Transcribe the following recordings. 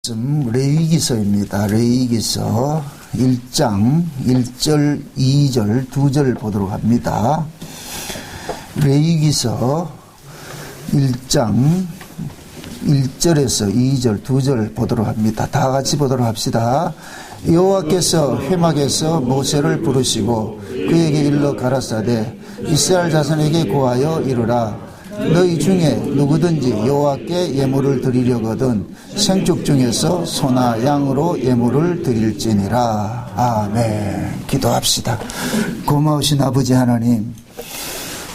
레위기서입니다. 레위기서 1장 1절, 2절, 2절 보도록 합니다. 레위기서 1장 1절에서 2절, 2절 보도록 합니다. 다 같이 보도록 합시다. 여호와께서 회막에서 모세를 부르시고 그에게 일러 가라사대 이스라엘 자손에게 고하여 이르라. 너희 중에 누구든지 여호와께 예물을 드리려거든 생축 중에서 소나 양으로 예물을 드릴지니라. 아멘. 기도합시다. 고마우신 아버지 하나님,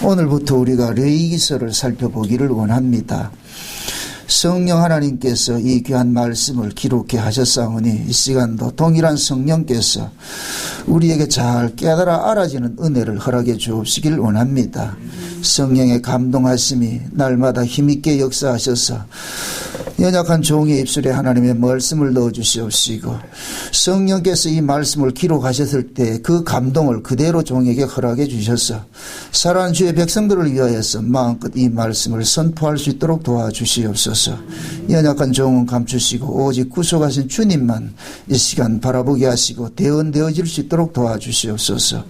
오늘부터 우리가 레위기서를 살펴보기를 원합니다. 성령 하나님께서 이 귀한 말씀을 기록해 하셨사오니 이 시간도 동일한 성령께서 우리에게 잘 깨달아 알아지는 은혜를 허락해 주옵시길 원합니다. 성령의 감동하심이 날마다 힘있게 역사하셔서 연약한 종의 입술에 하나님의 말씀을 넣어주시옵시고 성령께서 이 말씀을 기록하셨을 때 그 감동을 그대로 종에게 허락해 주셔서 살아난 주의 백성들을 위하여서 마음껏 이 말씀을 선포할 수 있도록 도와주시옵소서. 연약한 종은 감추시고 오직 구속하신 주님만 이 시간 바라보게 하시고 대언되어질 수 있도록 도와주시옵소서.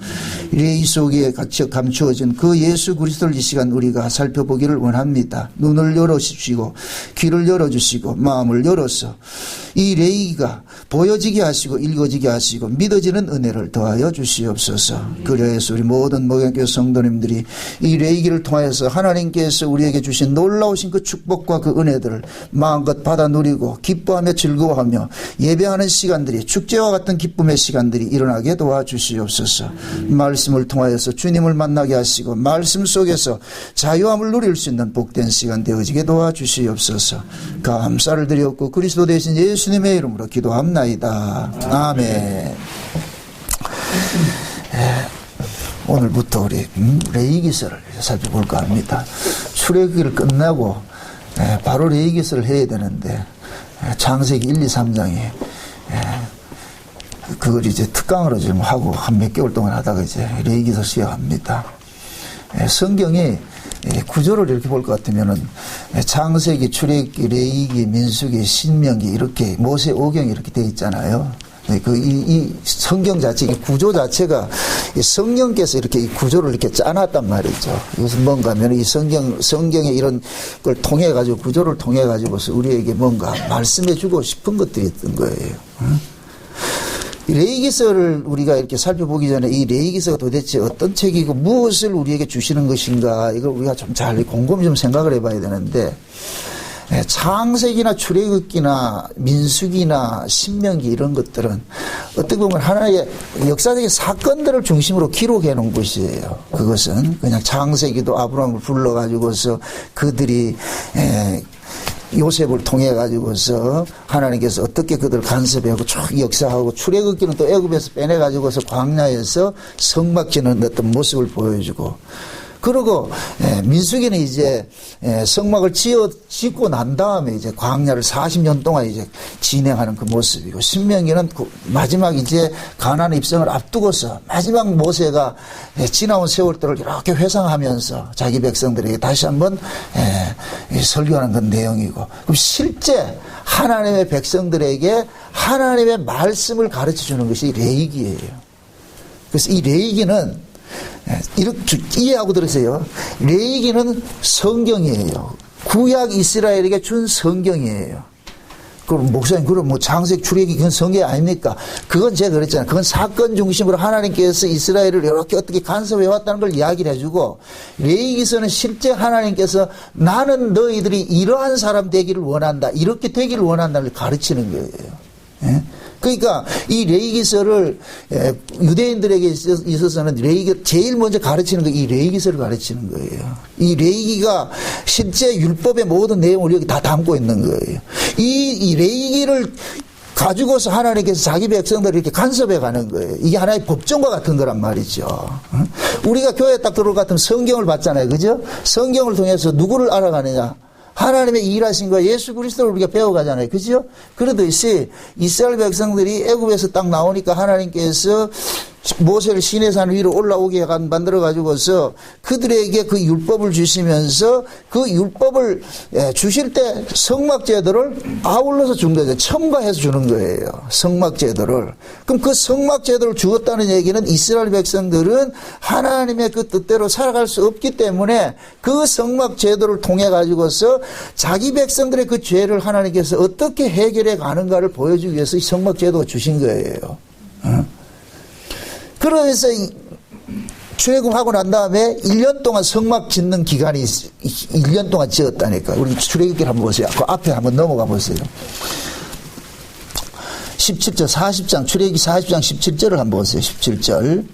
레위 속에 감추어진 그 예수 그리스도를 이 시간 우리가 살펴보기를 원합니다. 눈을 열어주시고 귀를 열어주시고 마음을 열어서 이 레위기가 보여지게 하시고 읽어지게 하시고 믿어지는 은혜를 더하여 주시옵소서. 그래서 우리 모든 목양교회 성도님들이 이 레위기를 통하여서 하나님께서 우리에게 주신 놀라우신 그 축복과 그 은혜들을 마음껏 받아 누리고 기뻐하며 즐거워하며 예배하는 시간들이 축제와 같은 기쁨의 시간들이 일어나게 도와주시옵소서. 말씀을 통하여서 주님을 만나게 하시고 말씀 속에서 자유함을 누릴 수 있는 복된 시간 되어지게 도와주시옵소서. 감사를 드렸고 그리스도 대신 예수님의 이름으로 기도합나이다. 아멘. 오늘부터 우리 레위기서를 살펴볼까 합니다. 출애굽기를 끝나고 바로 레위기서를 해야 되는데 창세기 1, 2, 3장이 그걸 이제 특강으로 지금 하고 한 몇 개월 동안 하다가 이제 레위기서 시작합니다. 성경이 구조를 이렇게 볼 것 같으면은 창세기, 출애굽기, 레위기, 민수기, 신명기 이렇게 모세 오경이 이렇게 되어 있잖아요. 이 성경 자체, 이 구조 자체가 성령께서 이렇게 이 구조를 이렇게 짜놨단 말이죠. 이것은 뭔가 하면 이 성경의 이런 걸 통해가지고 구조를 통해가지고서 우리에게 뭔가 말씀해주고 싶은 것들이 있던 거예요. 레위기서를 우리가 이렇게 살펴보기 전에 이 레위기서가 도대체 어떤 책이고 무엇을 우리에게 주시는 것인가 이걸 우리가 좀 잘 곰곰이 좀 생각을 해봐야 되는데 창세기나 출애굽기나 민수기나 신명기 이런 것들은 어떻게 보면 하나의 역사적인 사건들을 중심으로 기록해 놓은 것이에요. 그것은 그냥 창세기도 아브라함을 불러가지고서 그들이 요셉을 통해 가지고서 하나님께서 어떻게 그들을 간섭하고 쭉 역사하고 출애굽기는 또 애굽에서 빼내 가지고서 광야에서 성막 짓는 어떤 모습을 보여주고 그리고 민수기는 이제 성막을 짓고 난 다음에 이제 광야를 40년 동안 이제 진행하는 그 모습이고 신명기는 마지막 이제 가나안 입성을 앞두고서 마지막 모세가 지나온 세월들을 이렇게 회상하면서 자기 백성들에게 다시 한번 설교하는 그런 내용이고 그럼 실제 하나님의 백성들에게 하나님의 말씀을 가르쳐 주는 것이 레위기예요. 그래서 이 레위기는 이렇게 이해하고 들으세요. 레위기는 성경이에요. 구약 이스라엘에게 준 성경이에요. 그럼 목사님, 그럼 뭐 창세기, 출애굽기 그건 성경 아닙니까? 그건 제가 그랬잖아요. 그건 사건 중심으로 하나님께서 이스라엘을 이렇게 어떻게 간섭해 왔다는 걸 이야기를 해주고 레위기서는 실제 하나님께서 나는 너희들이 이러한 사람 되기를 원한다. 이렇게 되기를 원한다를 가르치는 거예요. 그러니까 이 레위기서를 유대인들에게 있어서는 레위기 제일 먼저 가르치는 게 이 레위기서를 가르치는 거예요. 이 레위기가 실제 율법의 모든 내용을 여기 다 담고 있는 거예요. 이 레위기를 가지고서 하나님께서 자기 백성들을 이렇게 간섭해 가는 거예요. 이게 하나의 법정과 같은 거란 말이죠. 우리가 교회에 딱 들어올 것 같으면 성경을 봤잖아요. 그죠? 성경을 통해서 누구를 알아가느냐? 하나님의 일하신과 예수 그리스도를 우리가 배워가잖아요. 그죠? 그러듯이 이스라엘 백성들이 애굽에서 딱 나오니까 하나님께서 모세를 시내산 위로 올라오게 만들어 가지고서 그들에게 그 율법을 주시면서 그 율법을 주실 때 성막제도를 아울러서 준 거죠. 첨가해서 주는 거예요. 성막제도를. 그럼 그 성막제도를 주었다는 얘기는 이스라엘 백성들은 하나님의 그 뜻대로 살아갈 수 없기 때문에 그 성막제도를 통해 가지고서 자기 백성들의 그 죄를 하나님께서 어떻게 해결해 가는가를 보여주기 위해서 이 성막제도가 주신 거예요. 그래서 출애굽하고 난 다음에 1년 동안 성막 짓는 기간이 1년 동안 지었다니까. 우리 출애굽기를 한번 보세요. 그 앞에 한번 넘어가 보세요. 17절 40장 출애굽기 40장 17절을 한번 보세요. 17절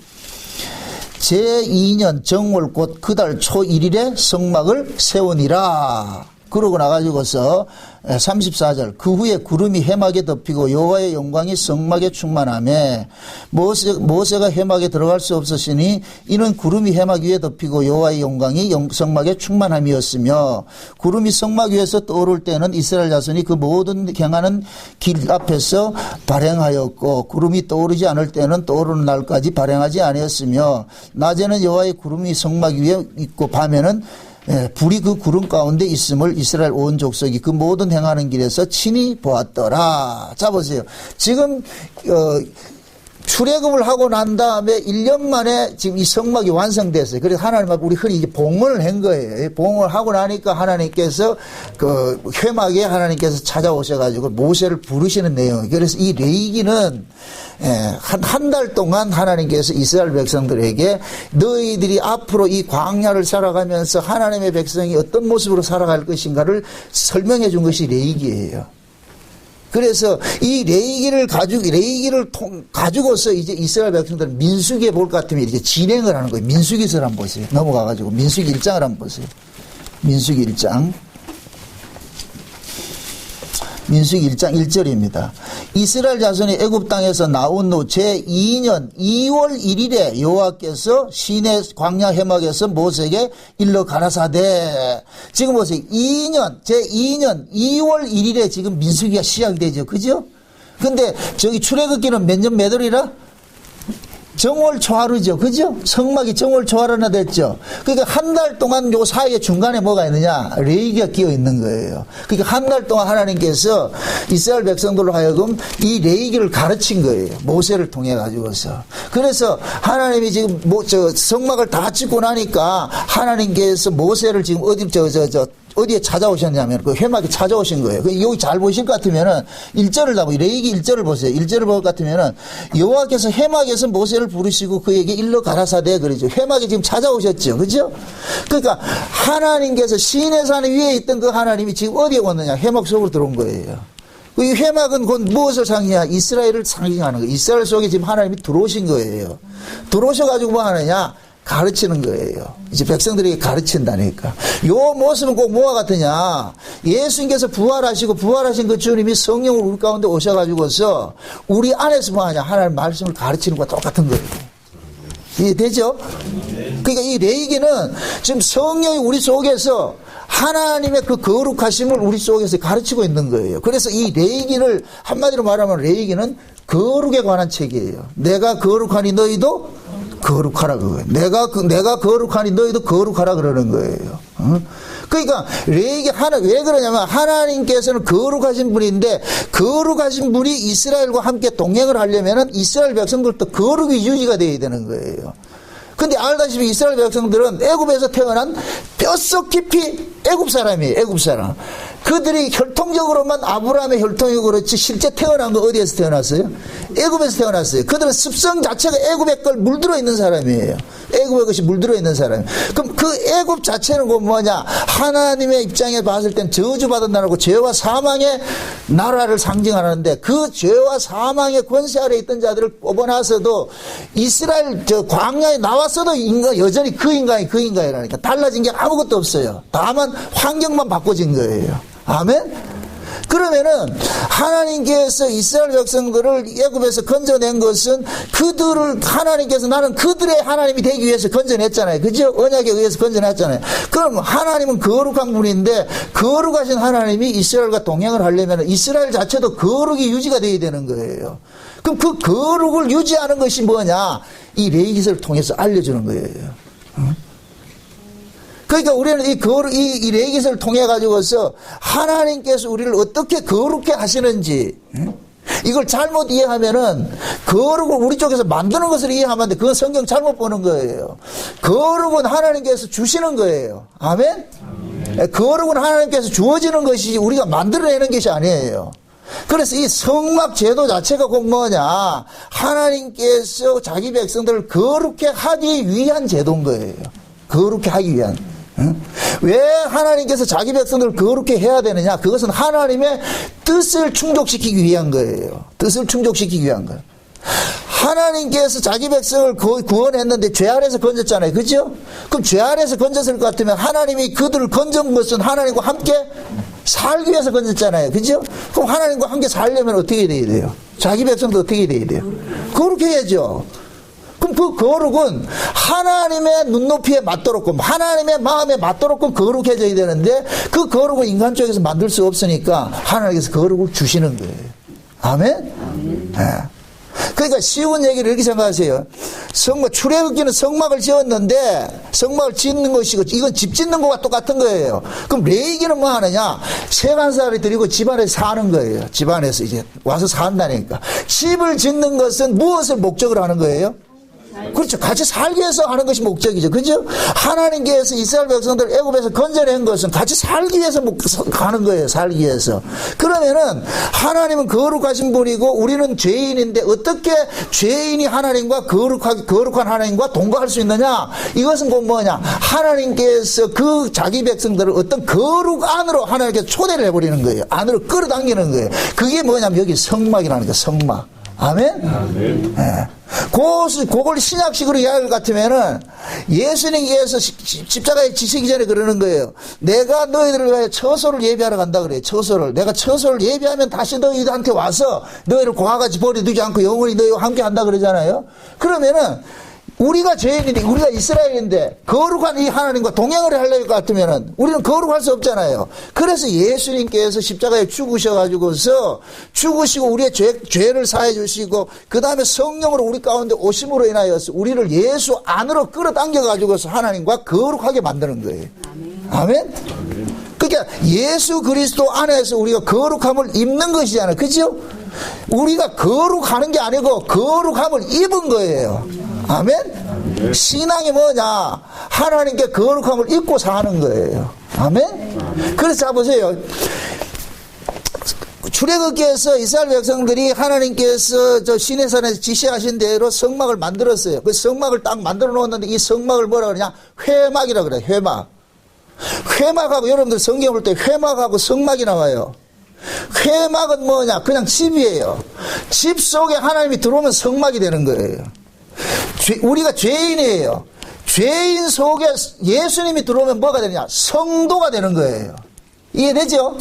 제2년 정월 곧 그달 초 1일에 성막을 세우니라. 그러고 나가지고서 34절 그 후에 구름이 해막에 덮이고 여호와의 영광이 성막에 충만하며 모세가 해막에 들어갈 수 없으시니 이는 구름이 해막 위에 덮이고 여호와의 영광이 성막에 충만함이었으며 구름이 성막 위에서 떠오를 때는 이스라엘 자손이 그 모든 행하는 길 앞에서 발행하였고 구름이 떠오르지 않을 때는 떠오르는 날까지 발행하지 아니었으며 낮에는 여호와의 구름이 성막 위에 있고 밤에는 불이 그 구름 가운데 있음을 이스라엘 온 족속이 그 모든 행하는 길에서 친히 보았더라. 자 보세요. 지금 출애굽을 하고 난 다음에 1년 만에 지금 이 성막이 완성됐어요. 그래서 하나님하고 우리 흔히 이제 봉헌을 한 거예요. 봉헌을 하고 나니까 하나님께서 그 회막에 하나님께서 찾아오셔가지고 모세를 부르시는 내용이에요. 그래서 이 레위기는 한 달 동안 하나님께서 이스라엘 백성들에게 너희들이 앞으로 이 광야를 살아가면서 하나님의 백성이 어떤 모습으로 살아갈 것인가를 설명해 준 것이 레위기예요. 그래서 이 레위기를 가지고서 이제 이스라엘 백성들은 민수기에 볼 것 같으면 이렇게 진행을 하는 거예요. 민수기서를 한번 보세요. 넘어가가지고 민수기 1장을 한번 보세요. 민수기 1장. 민수기 1장 1절입니다. 이스라엘 자손이 애굽 땅에서 나온 후 제2년 2월 1일에 여호와께서 시내 광야 해막에서 모세에게 일러 가라사대. 지금 보세요. 제2년 2월 1일에 지금 민수기가 시작되죠. 그죠? 근데 저기 출애굽기는 몇 년 몇 월이라? 정월 초하루죠. 그죠? 성막이 정월 초하루나 됐죠. 그러니까 한 달 동안 요 사이에 중간에 뭐가 있느냐? 레위기가 끼어 있는 거예요. 그러니까 한 달 동안 하나님께서 이스라엘 백성들로 하여금 이 레위기를 가르친 거예요. 모세를 통해 가지고서. 그래서 하나님이 지금 성막을 다 짓고 나니까 하나님께서 모세를 지금 어디에 찾아오셨냐면 그 회막에 찾아오신 거예요. 여기 잘 보실 것 같으면은 1절을 다 보세요. 레위기 1절을 보세요. 1절을 볼 것 같으면은 여호와께서 회막에서 모세를 부르시고 그에게 일러 가라사대 그러죠. 회막에 지금 찾아오셨죠. 그죠? 그러니까 하나님께서 시내산 위에 있던 그 하나님이 지금 어디에 왔느냐? 회막 속으로 들어온 거예요. 이 회막은 곧 무엇을 상징하냐? 이스라엘을 상징하는 거예요. 이스라엘 속에 지금 하나님이 들어오신 거예요. 들어오셔가지고 뭐 하느냐? 가르치는 거예요. 이제 백성들에게 가르친다니까. 요 모습은 꼭 뭐와 같으냐. 예수님께서 부활하시고 부활하신 그 주님이 성령을 우리 가운데 오셔가지고서 우리 안에서 뭐 하냐. 하나님 말씀을 가르치는 것과 똑같은 거예요. 이해되죠? 그러니까 이 레위기는 지금 성령이 우리 속에서 하나님의 그 거룩하심을 우리 속에서 가르치고 있는 거예요. 그래서 이 레위기를 한마디로 말하면 레위기는 거룩에 관한 책이에요. 내가 거룩하니 너희도 거룩하라 그거예요. 내가 거룩하니 너희도 거룩하라 그러는 거예요. 그러니까 레위기 왜 그러냐면 하나님께서는 거룩하신 분인데 거룩하신 분이 이스라엘과 함께 동행을 하려면은 이스라엘 백성들도 거룩이 유지가 돼야 되는 거예요. 근데 알다시피 이스라엘 백성들은 애굽에서 태어난 뼛속 깊이 애굽 사람이에요. 애굽 사람. 그들이 혈통적으로만 아브라함의 혈통이고 그렇지 실제 태어난 거 어디에서 태어났어요? 애굽에서 태어났어요. 그들은 습성 자체가 애굽의 걸 물들어 있는 사람이에요. 애굽의 것이 물들어 있는 사람. 그럼 그 애굽 자체는 뭐냐? 하나님의 입장에 봤을 땐 저주받은 나라고 죄와 사망의 나라를 상징하는데 그 죄와 사망의 권세 아래 있던 자들을 뽑아놔서도 이스라엘 광야에 나왔어도 여전히 그 인간이라니까. 달라진 게 아무것도 없어요. 다만 환경만 바꿔진 거예요. 아멘? 그러면은 하나님께서 이스라엘 백성들을 애굽에서 건져낸 것은 그들을 하나님께서 나는 그들의 하나님이 되기 위해서 건져냈잖아요. 그죠? 언약에 의해서 건져냈잖아요. 그럼 하나님은 거룩한 분인데 거룩하신 하나님이 이스라엘과 동행을 하려면 이스라엘 자체도 거룩이 유지가 돼야 되는 거예요. 그럼 그 거룩을 유지하는 것이 뭐냐? 이 레위기서를 통해서 알려주는 거예요. 그러니까 우리는 이 레위기서를 통해 가지고서 하나님께서 우리를 어떻게 거룩해 하시는지 이걸 잘못 이해하면은 거룩을 우리 쪽에서 만드는 것을 이해하면 안 돼. 그건 성경 잘못 보는 거예요. 거룩은 하나님께서 주시는 거예요. 아멘? 거룩은 하나님께서 주어지는 것이 우리가 만들어내는 것이 아니에요. 그래서 이 성막 제도 자체가 곧 뭐냐? 하나님께서 자기 백성들을 거룩해 하기 위한 제도인 거예요. 거룩해 하기 위한. 왜 하나님께서 자기 백성들을 거룩해 해야 되느냐? 그것은 하나님의 뜻을 충족시키기 위한 거예요. 뜻을 충족시키기 위한 거예요. 하나님께서 자기 백성을 구원했는데 죄 아래서 건졌잖아요. 그죠? 그럼 죄 아래서 건졌을 것 같으면 하나님이 그들을 건진 것은 하나님과 함께 살기 위해서 건졌잖아요. 그죠? 그럼 하나님과 함께 살려면 어떻게 돼야 돼요? 자기 백성도 어떻게 돼야 돼요? 거룩해 해야죠. 그럼 그 거룩은 하나님의 눈높이에 맞도록끔 하나님의 마음에 맞도록끔 거룩해져야 되는데 그 거룩을 인간 쪽에서 만들 수 없으니까 하나님께서 거룩을 주시는 거예요. 아멘? 네. 그러니까 쉬운 얘기를 이렇게 생각하세요. 출애굽기는 성막을 지었는데 성막을 짓는 것이고 이건 집 짓는 것과 똑같은 거예요. 그럼 레위기는 뭐 하느냐? 세간살이 들이고 집안에서 사는 거예요. 집안에서 이제 와서 산다니까. 집을 짓는 것은 무엇을 목적으로 하는 거예요? 그렇죠. 같이 살기 위해서 하는 것이 목적이죠. 그죠? 하나님께서 이스라엘 백성들 애굽에서 건져낸 것은 같이 살기 위해서 가는 거예요. 살기 위해서. 그러면은 하나님은 거룩하신 분이고 우리는 죄인인데 어떻게 죄인이 하나님과 거룩한 하나님과 동거할 수 있느냐? 이것은 곧 뭐냐? 하나님께서 그 자기 백성들을 어떤 거룩 안으로 하나님께서 초대를 해버리는 거예요. 안으로 끌어당기는 거예요. 그게 뭐냐면 여기 성막이라는 거예요. 성막. 아멘? 아멘. 네. 그걸 신약식으로 이야기할 것 같으면은 예수님께서 십자가에 지시기 전에 그러는 거예요. 내가 너희들을 위하여 처소를 예비하러 간다 그래요. 처소를. 내가 처소를 예비하면 다시 너희들한테 와서 너희를 공화같이 버려두지 않고 영원히 너희와 함께 한다 그러잖아요. 그러면은 우리가 죄인인데 우리가 이스라엘인데 거룩한 이 하나님과 동행을 하려고 같으면은 우리는 거룩할 수 없잖아요. 그래서 예수님께서 십자가에 죽으셔가지고서 죽으시고 우리의 죄를 사해 주시고 그 다음에 성령으로 우리 가운데 오심으로 인하여서 우리를 예수 안으로 끌어당겨가지고서 하나님과 거룩하게 만드는 거예요. 아멘? 그러니까 예수 그리스도 안에서 우리가 거룩함을 입는 것이잖아요. 그죠? 우리가 거룩하는 게 아니고 거룩함을 입은 거예요. 아멘? 신앙이 뭐냐? 하나님께 거룩함을 입고 사는 거예요. 아멘? 그래서 자 보세요. 출애굽기에서 이스라엘 백성들이 하나님께서 저 시내산에서 지시하신 대로 성막을 만들었어요. 그 성막을 딱 만들어 놓았는데 이 성막을 뭐라 그러냐? 회막이라고 그래요. 회막. 회막하고 여러분들 성경 볼 때 회막하고 성막이 나와요. 회막은 뭐냐? 그냥 집이에요. 집 속에 하나님이 들어오면 성막이 되는 거예요. 우리가 죄인이에요. 죄인 속에 예수님이 들어오면 뭐가 되느냐? 성도가 되는 거예요. 이해되죠?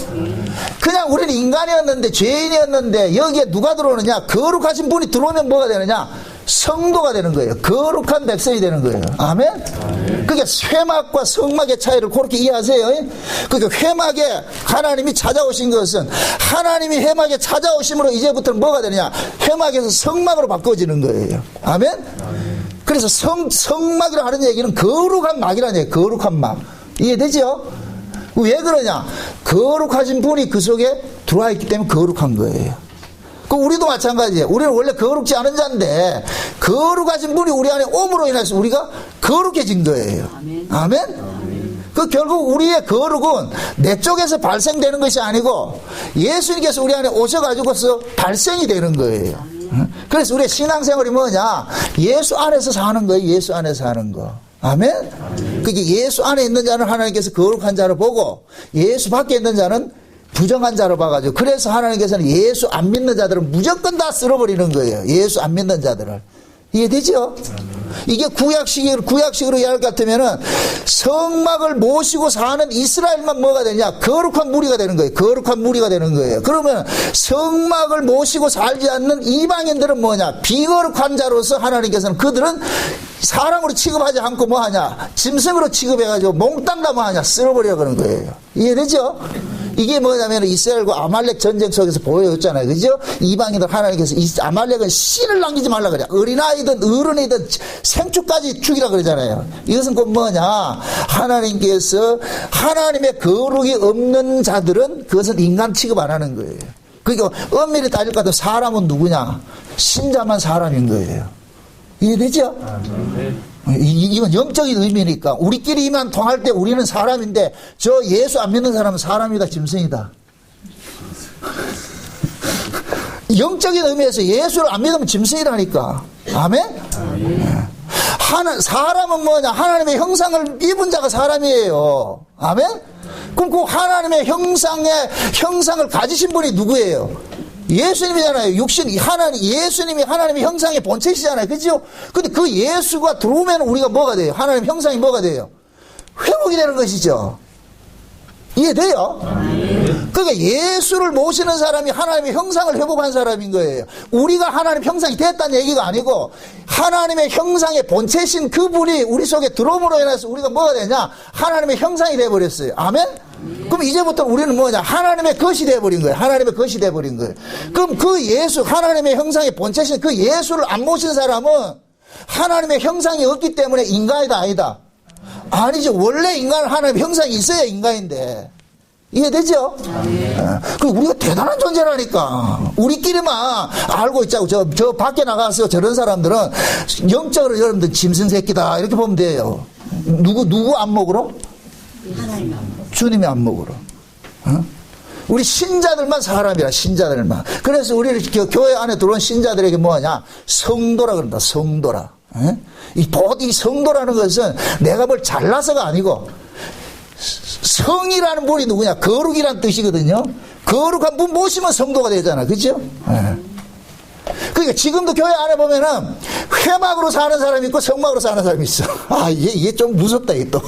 그냥 우리는 인간이었는데 죄인이었는데 여기에 누가 들어오느냐? 거룩하신 분이 들어오면 뭐가 되느냐? 성도가 되는 거예요. 거룩한 백성이 되는 거예요. 아멘? 그러니까 회막과 성막의 차이를 그렇게 이해하세요. 그러니까 회막에 하나님이 찾아오신 것은 하나님이 회막에 찾아오심으로 이제부터는 뭐가 되느냐? 회막에서 성막으로 바꿔지는 거예요. 아멘? 그래서 성막이라고 하는 얘기는 거룩한 막이라는 얘기예요. 거룩한 막. 이해되죠? 왜 그러냐? 거룩하신 분이 그 속에 들어와 있기 때문에 거룩한 거예요. 그 우리도 마찬가지예요. 우리는 원래 거룩지 않은 자인데 거룩하신 분이 우리 안에 옴으로 인해서 우리가 거룩해진 거예요. 아멘? 그 결국 우리의 거룩은 내 쪽에서 발생되는 것이 아니고 예수님께서 우리 안에 오셔가지고서 발생이 되는 거예요. 그래서 우리의 신앙생활이 뭐냐? 예수 안에서 사는 거예요. 예수 안에서 사는 거. 아멘? 그게 예수 안에 있는 자는 하나님께서 거룩한 자로 보고 예수 밖에 있는 자는 부정한 자로 봐가지고 그래서 하나님께서는 예수 안 믿는 자들은 무조건 다 쓸어버리는 거예요. 예수 안 믿는 자들을. 이해되죠? 이게 구약식으로 이해할 것 같으면은 성막을 모시고 사는 이스라엘만 뭐가 되냐? 거룩한 무리가 되는 거예요. 거룩한 무리가 되는 거예요. 그러면 성막을 모시고 살지 않는 이방인들은 뭐냐? 비거룩한 자로서 하나님께서는 그들은 사람으로 취급하지 않고 뭐 하냐? 짐승으로 취급해가지고 몽땅 다 뭐 하냐? 쓸어버리려고 그러는 거예요. 이해되죠? 이게 뭐냐면 이스라엘과 아말렉 전쟁 속에서 보여줬잖아요. 그죠? 이방인들 하나님께서 이 아말렉은 씨를 남기지 말라 그래. 어린아이든 어른이든 생축까지 죽이라 그러잖아요. 이것은 곧 뭐냐? 하나님께서 하나님의 거룩이 없는 자들은 그것은 인간 취급 안 하는 거예요. 그러니까 엄밀히 따질 것 같으면 사람은 누구냐? 신자만 사람인 거예요. 이해되죠? 이건 영적인 의미니까 우리끼리만 통할 때 우리는 사람인데 저 예수 안 믿는 사람은 사람이다 짐승이다. 영적인 의미에서 예수를 안 믿으면 짐승이라니까. 아멘? 사람은 뭐냐? 하나님의 형상을 입은 자가 사람이에요. 아멘? 그럼 그 하나님의 형상을 가지신 분이 누구예요? 예수님이잖아요. 예수님이 하나님의 형상의 본체시잖아요. 그죠? 근데 그 예수가 들어오면 우리가 뭐가 돼요? 하나님의 형상이 뭐가 돼요? 회복이 되는 것이죠. 이해돼요? 그러니까 예수를 모시는 사람이 하나님의 형상을 회복한 사람인 거예요. 우리가 하나님의 형상이 됐다는 얘기가 아니고 하나님의 형상의 본체신 그분이 우리 속에 들어옴으로 인해서 우리가 뭐가 되냐? 하나님의 형상이 돼버렸어요. 아멘? 그럼 이제부터 우리는 뭐냐? 하나님의 것이 돼버린 거예요. 하나님의 것이 돼버린 거예요. 그럼 그 예수, 하나님의 형상의 본체신 그 예수를 안 모신 사람은 하나님의 형상이 없기 때문에 인간이다 아니다? 아니죠. 원래 인간은 하나님의 형상이 있어야 인간인데. 이해되죠? 그리고 우리가 대단한 존재라니까. 우리끼리만 알고 있자고. 저 밖에 나가서 저런 사람들은 영적으로 여러분들 짐승 새끼다. 이렇게 보면 돼요. 누구 안목으로? 하나님 안목. 주님의 안목으로. 우리 신자들만 사람이라, 신자들만. 그래서 우리 교회 안에 들어온 신자들에게 뭐하냐? 성도라 그런다, 성도라. 이 성도라는 것은 내가 뭘 잘나서가 아니고, 성이라는 분이 누구냐? 거룩이라는 뜻이거든요. 거룩한 분 모시면 성도가 되잖아. 그죠? 그러니까 지금도 교회 안에 보면은 회막으로 사는 사람이 있고 성막으로 사는 사람이 있어. 이게 좀 무섭다, 이게 또.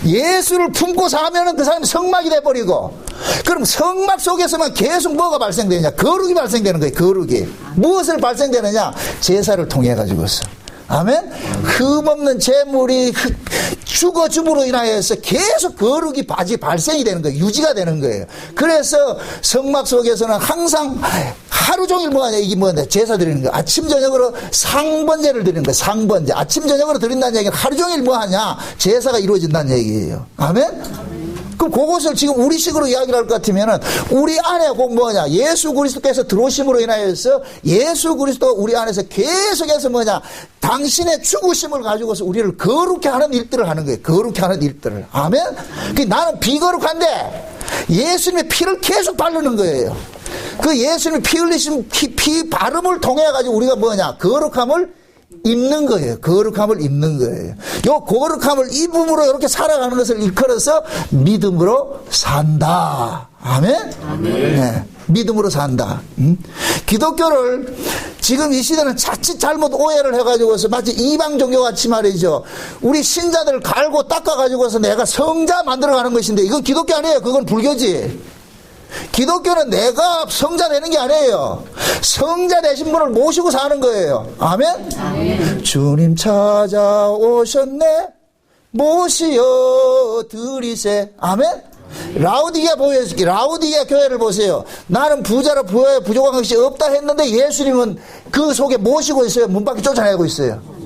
예수를 품고 사면은 그 사람이 성막이 돼버리고, 그럼 성막 속에서만 계속 뭐가 발생되느냐? 거룩이 발생되는 거예요. 거룩이. 무엇을 발생되느냐? 제사를 통해 가지고서. 아멘? 흠없는 재물이 죽어줌으로 인하여서 계속 거룩이 발생이 되는 거예요. 유지가 되는 거예요. 그래서 성막 속에서는 항상 하루 종일 뭐하냐? 이게 뭐냐? 제사 드리는 거예요. 아침 저녁으로 상번제를 드리는 거예요. 상번제. 아침 저녁으로 드린다는 얘기는 하루 종일 뭐하냐? 제사가 이루어진다는 얘기예요. 아멘? 그럼 그것을 지금 우리식으로 이야기를 할 것 같으면은 우리 안에 꼭 뭐냐? 예수 그리스도께서 들어오심으로 인하여서 예수 그리스도가 우리 안에서 계속해서 뭐냐? 당신의 죽으심을 가지고서 우리를 거룩해 하는 일들을 하는 거예요. 거룩해 하는 일들을. 아멘? 나는 비거룩한데 예수님의 피를 계속 바르는 거예요. 그 예수님의 피 흘리신 피 발음을 통해 가지고 우리가 뭐냐? 거룩함을 입는 거예요. 거룩함을 입는 거예요. 요 거룩함을 입음으로 이렇게 살아가는 것을 일컬어서 믿음으로 산다. 아멘? 네, 믿음으로 산다. 기독교를 지금 이 시대는 자칫 잘못 오해를 해가지고서 마치 이방 종교 같이 말이죠. 우리 신자들을 갈고 닦아가지고서 내가 성자 만들어가는 것인데 이건 기독교 아니에요. 그건 불교지. 기독교는 내가 성자 되는 게 아니에요. 성자 되신 분을 모시고 사는 거예요. 아멘? 아멘. 주님 찾아오셨네 모시어 드리세. 아멘? 라우디게아 교회를 보세요. 나는 부자라 부족한 것이 없다 했는데 예수님은 그 속에 모시고 있어요. 문 밖에 쫓아내고 있어요.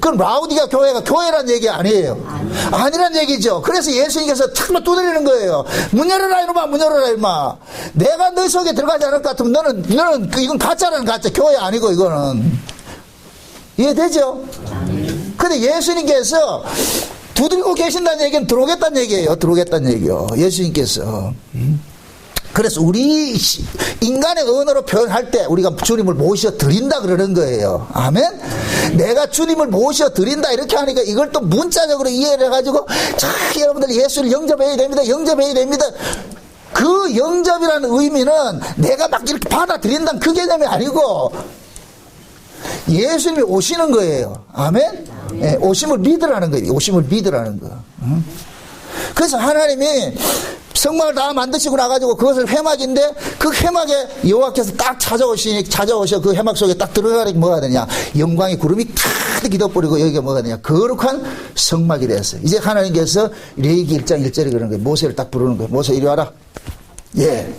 그럼 라우디게아 교회가 교회란 얘기 아니에요. 아니란 얘기죠. 그래서 예수님께서 탁 두드리는 거예요. 문 열어라 이놈아, 문 열어라 이놈아. 내가 너 속에 들어가지 않을 것 같으면 너는 이건 가짜라는 가짜. 교회 아니고 이거는. 이해되죠? 근데 예수님께서 두드리고 계신다는 얘기는 들어오겠다는 얘기예요. 들어오겠다는 얘기요. 예수님께서. 그래서 우리 인간의 언어로 표현할 때 우리가 주님을 모셔 드린다 그러는 거예요. 아멘? 내가 주님을 모셔 드린다 이렇게 하니까 이걸 또 문자적으로 이해를 해가지고 자, 여러분들 예수를 영접해야 됩니다. 영접해야 됩니다. 그 영접이라는 의미는 내가 막 이렇게 받아들인다는 그 개념이 아니고 예수님이 오시는 거예요. 아멘? 예, 오심을 믿으라는 거예요. 오심을 믿으라는 거. 그래서 하나님이 성막을 다 만드시고 나가지고 그것을 회막인데 그 회막에 여호와께서 딱 찾아오셔 그 회막 속에 딱 들어가니 뭐가 되냐. 영광의 구름이 가득 덮어버리고 여기가 뭐가 되냐. 거룩한 성막이 됐어요. 이제 하나님께서 레위기 1장 1절에 그러는 거예요. 모세를 딱 부르는 거예요. 모세 이리 와라. 예.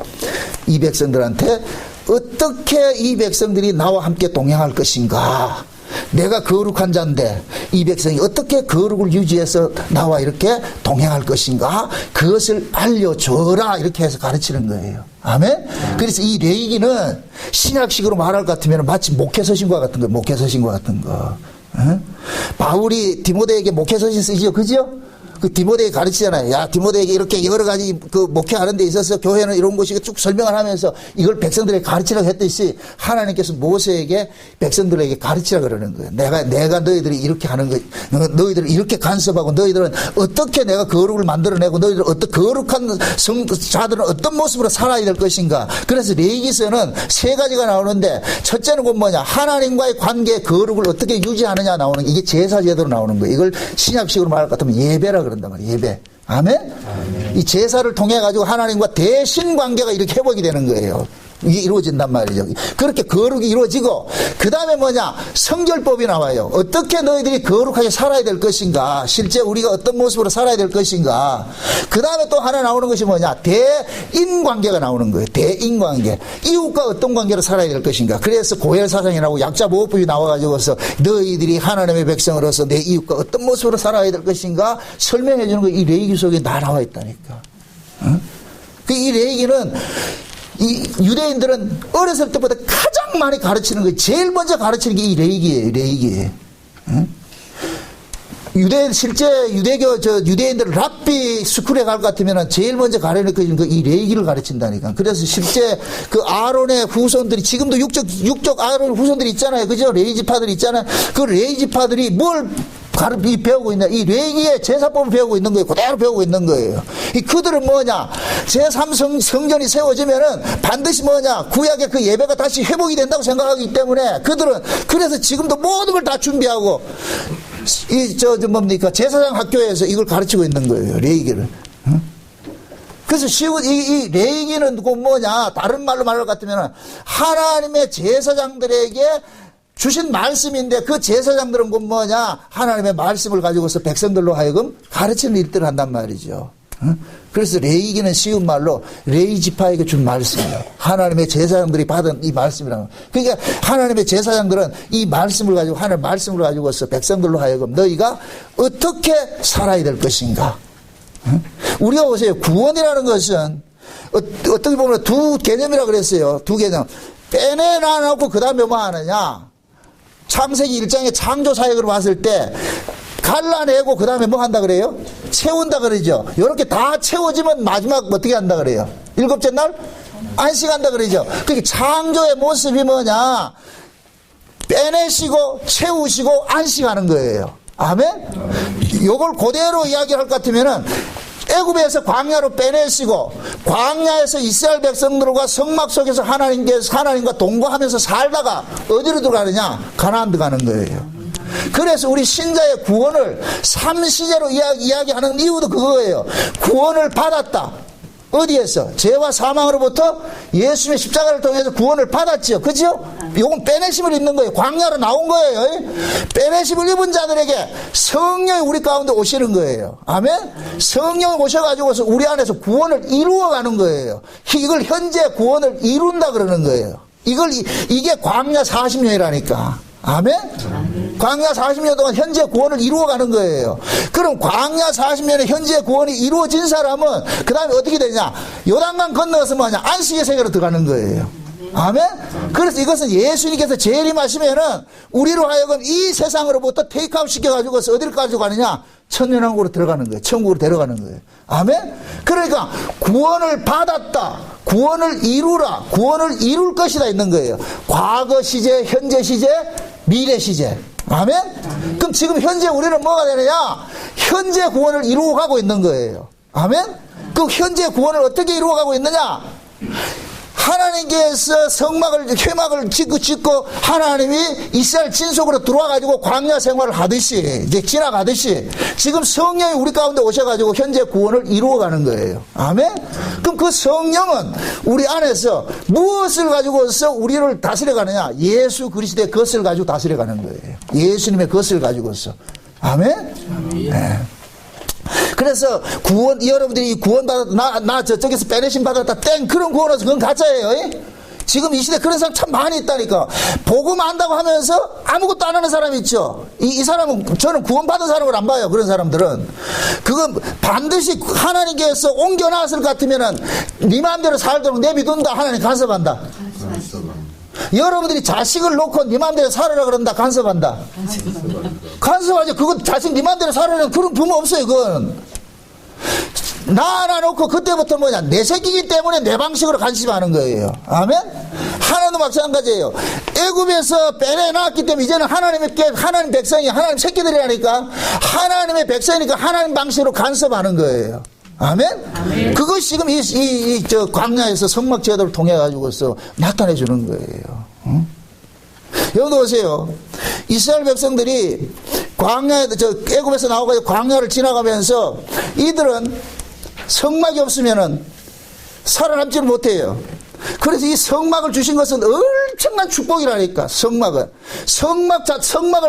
이 백성들한테 어떻게 이 백성들이 나와 함께 동행할 것인가. 내가 거룩한 자인데 이 백성이 어떻게 거룩을 유지해서 나와 이렇게 동행할 것인가 그것을 알려줘라 이렇게 해서 가르치는 거예요. 아멘? 그래서 이 레위기는 신약식으로 말할 것 같으면 마치 목회서신과 같은 거예요. 목회서신과 같은 거. 바울이 디모데에게 목회서신 쓰지요. 그죠? 그 디모데에게 가르치잖아요. 야, 디모데에게 이렇게 여러 가지 그 목회하는 데 있어서 교회는 이런 것이 쭉 설명을 하면서 이걸 백성들에게 가르치라고 했듯이 하나님께서 모세에게 백성들에게 가르치라 그러는 거예요. 내가 너희들이 이렇게 하는 거, 너희들을 이렇게 간섭하고 너희들은 어떻게 내가 거룩을 만들어내고 너희들 어떤 거룩한 자들은 어떤 모습으로 살아야 될 것인가. 그래서 레위기서는 세 가지가 나오는데 첫째는 곧 뭐냐. 하나님과의 관계의 거룩을 어떻게 유지하느냐 나오는 게 이게 제사제도로 나오는 거예요. 이걸 신약식으로 말할 것 같으면 예배라 그런단 말이에요. 예배. 아멘? 아멘. 이 제사를 통해 가지고 하나님과 대신 관계가 이렇게 회복이 되는 거예요. 이게 이루어진단 말이죠. 그렇게 거룩이 이루어지고 그 다음에 뭐냐. 성결법이 나와요. 어떻게 너희들이 거룩하게 살아야 될 것인가. 실제 우리가 어떤 모습으로 살아야 될 것인가. 그 다음에 또 하나 나오는 것이 뭐냐. 대인관계가 나오는 거예요. 대인관계. 이웃과 어떤 관계로 살아야 될 것인가. 그래서 고헬사상이라고 약자보호법이 나와가지고서 너희들이 하나님의 백성으로서 내 이웃과 어떤 모습으로 살아야 될 것인가 설명해 주는 거 이 레위기 속에 다 나와 있다니까. 이 레위기는 이 유대인들은 어렸을 때보다 가장 많이 가르치는 거예요. 제일 먼저 가르치는 게 이 레위기예요. 레위기. 실제 유대인들 랍비 스쿨에 갈 것 같으면 제일 먼저 가르치는 거 이 레위기를 가르친다니까. 그래서 실제 그 아론의 후손들이 지금도 육적 아론 후손들이 있잖아요. 그죠? 레위지파들이 있잖아요. 그 레위지파들이 뭘 배우고 있냐. 이 레위기의 제사법을 배우고 있는 거예요. 그대로 배우고 있는 거예요. 그들은 뭐냐. 제3성전이 세워지면은 반드시 뭐냐. 구약의 그 예배가 다시 회복이 된다고 생각하기 때문에 그들은 그래서 지금도 모든 걸 다 준비하고 제사장 학교에서 이걸 가르치고 있는 거예요. 레위기를. 그래서 이 레위기는 뭐냐. 다른 말로 말할 것 같으면 하나님의 제사장들에게 주신 말씀인데 그 제사장들은 곧 뭐냐. 하나님의 말씀을 가지고서 백성들로 하여금 가르치는 일들을 한단 말이죠. 그래서 레위기는 쉬운 말로 레위지파에게 준 말씀이에요. 하나님의 제사장들이 받은 이 말씀이라고. 그러니까 하나님의 제사장들은 이 말씀을 가지고 하나님의 말씀을 가지고서 백성들로 하여금 너희가 어떻게 살아야 될 것인가. 우리가 보세요. 구원이라는 것은 어떻게 보면 두 개념이라고 그랬어요. 두 개념. 빼내놔놓고 그 다음에 뭐 하느냐. 창세기 1장의 창조 사역으로 봤을 때 갈라내고 그 다음에 뭐 한다 그래요? 채운다 그러죠. 이렇게 다 채워지면 마지막 어떻게 한다 그래요? 일곱째 날 안식한다 그러죠. 그게 창조의 모습이 뭐냐? 빼내시고 채우시고 안식하는 거예요. 아멘? 요걸 그대로 이야기할 것 같으면은 애굽에서 광야로 빼내시고 광야에서 이스라엘 백성들과 성막 속에서 하나님과 동거하면서 살다가 어디로 들어가느냐? 가나안 들어가는 거예요. 그래서 우리 신자의 구원을 3시제로 이야기하는 이유도 그거예요. 구원을 받았다. 어디에서? 죄와 사망으로부터 예수님의 십자가를 통해서 구원을 받았지요. 그죠? 이건 빼내심을 입는 거예요. 광야로 나온 거예요. 빼내심을 입은 자들에게 성령이 우리 가운데 오시는 거예요. 아멘? 성령이 오셔가지고서 우리 안에서 구원을 이루어가는 거예요. 이걸 현재 구원을 이룬다 그러는 거예요. 이게 광야 40년이라니까. 아멘? 광야 40년 동안 현재 구원을 이루어가는 거예요. 그럼 광야 40년에 현재 구원이 이루어진 사람은 그 다음에 어떻게 되냐? 요단강 건너서 뭐냐? 안식의 세계로 들어가는 거예요. 아멘? 그래서 이것은 예수님께서 재림하시면은 우리로 하여금 이 세상으로부터 테이크아웃 시켜가지고서 어디를 가지고 가느냐? 천년왕국으로 들어가는 거예요. 천국으로 데려가는 거예요. 아멘? 그러니까 구원을 받았다. 구원을 이루라. 구원을 이룰 것이다 있는 거예요. 과거 시제, 현재 시제, 미래 시제. 아멘? 그럼 지금 현재 우리는 뭐가 되느냐? 현재 구원을 이루어가고 있는 거예요. 아멘? 그 현재 구원을 어떻게 이루어가고 있느냐? 하나님께서 성막을 회막을 짓고 하나님이 이스라엘 진속으로 들어와가지고 광야 생활을 하듯이 이제 지나가듯이 지금 성령이 우리 가운데 오셔가지고 현재 구원을 이루어가는 거예요. 아멘. 그럼 그 성령은 우리 안에서 무엇을 가지고서 우리를 다스려가느냐? 예수 그리스도의 것을 가지고 다스려가는 거예요. 예수님의 것을 가지고서. 아멘. 네. 그래서 구원, 여러분들이 구원받았다, 나 저쪽에서 빼내심 받았다, 땡, 그런 구원은 그건 가짜예요. 지금 이 시대 그런 사람 참 많이 있다니까. 복음 안다고 하면서 아무것도 안 하는 사람이 있죠. 이 사람은, 저는 구원받은 사람을 안 봐요. 그런 사람들은. 그건 반드시 하나님께서 옮겨놨을 것 같으면은 네 마음대로 살도록 내비둔다. 하나님 간섭한다. 여러분들이 자식을 놓고 네 마음대로 살아라 그런다. 간섭한다. 간섭하죠. 그건 자식 네 마음대로 살아라는 그런 부모 없어요. 그건. 나 하나 놓고 그때부터 뭐냐, 내 새끼이기 때문에 내 방식으로 간섭하는 거예요. 아멘. 하나도 마찬가지예요. 애굽에서 빼내놨기 때문에 이제는 하나님 백성이 하나님 새끼들이라니까, 하나님의 백성이니까 하나님 방식으로 간섭하는 거예요. 아멘? 아멘. 그것이 지금 저 광야에서 성막 제도를 통해 가지고서 나타내 주는 거예요. 응? 여러분 보세요. 이스라엘 백성들이 애굽에서 나와가지고 광야를 지나가면서 이들은 성막이 없으면은 살아남지를 못해요. 그래서 이 성막을 주신 것은 엄청난 축복이라니까. 성막을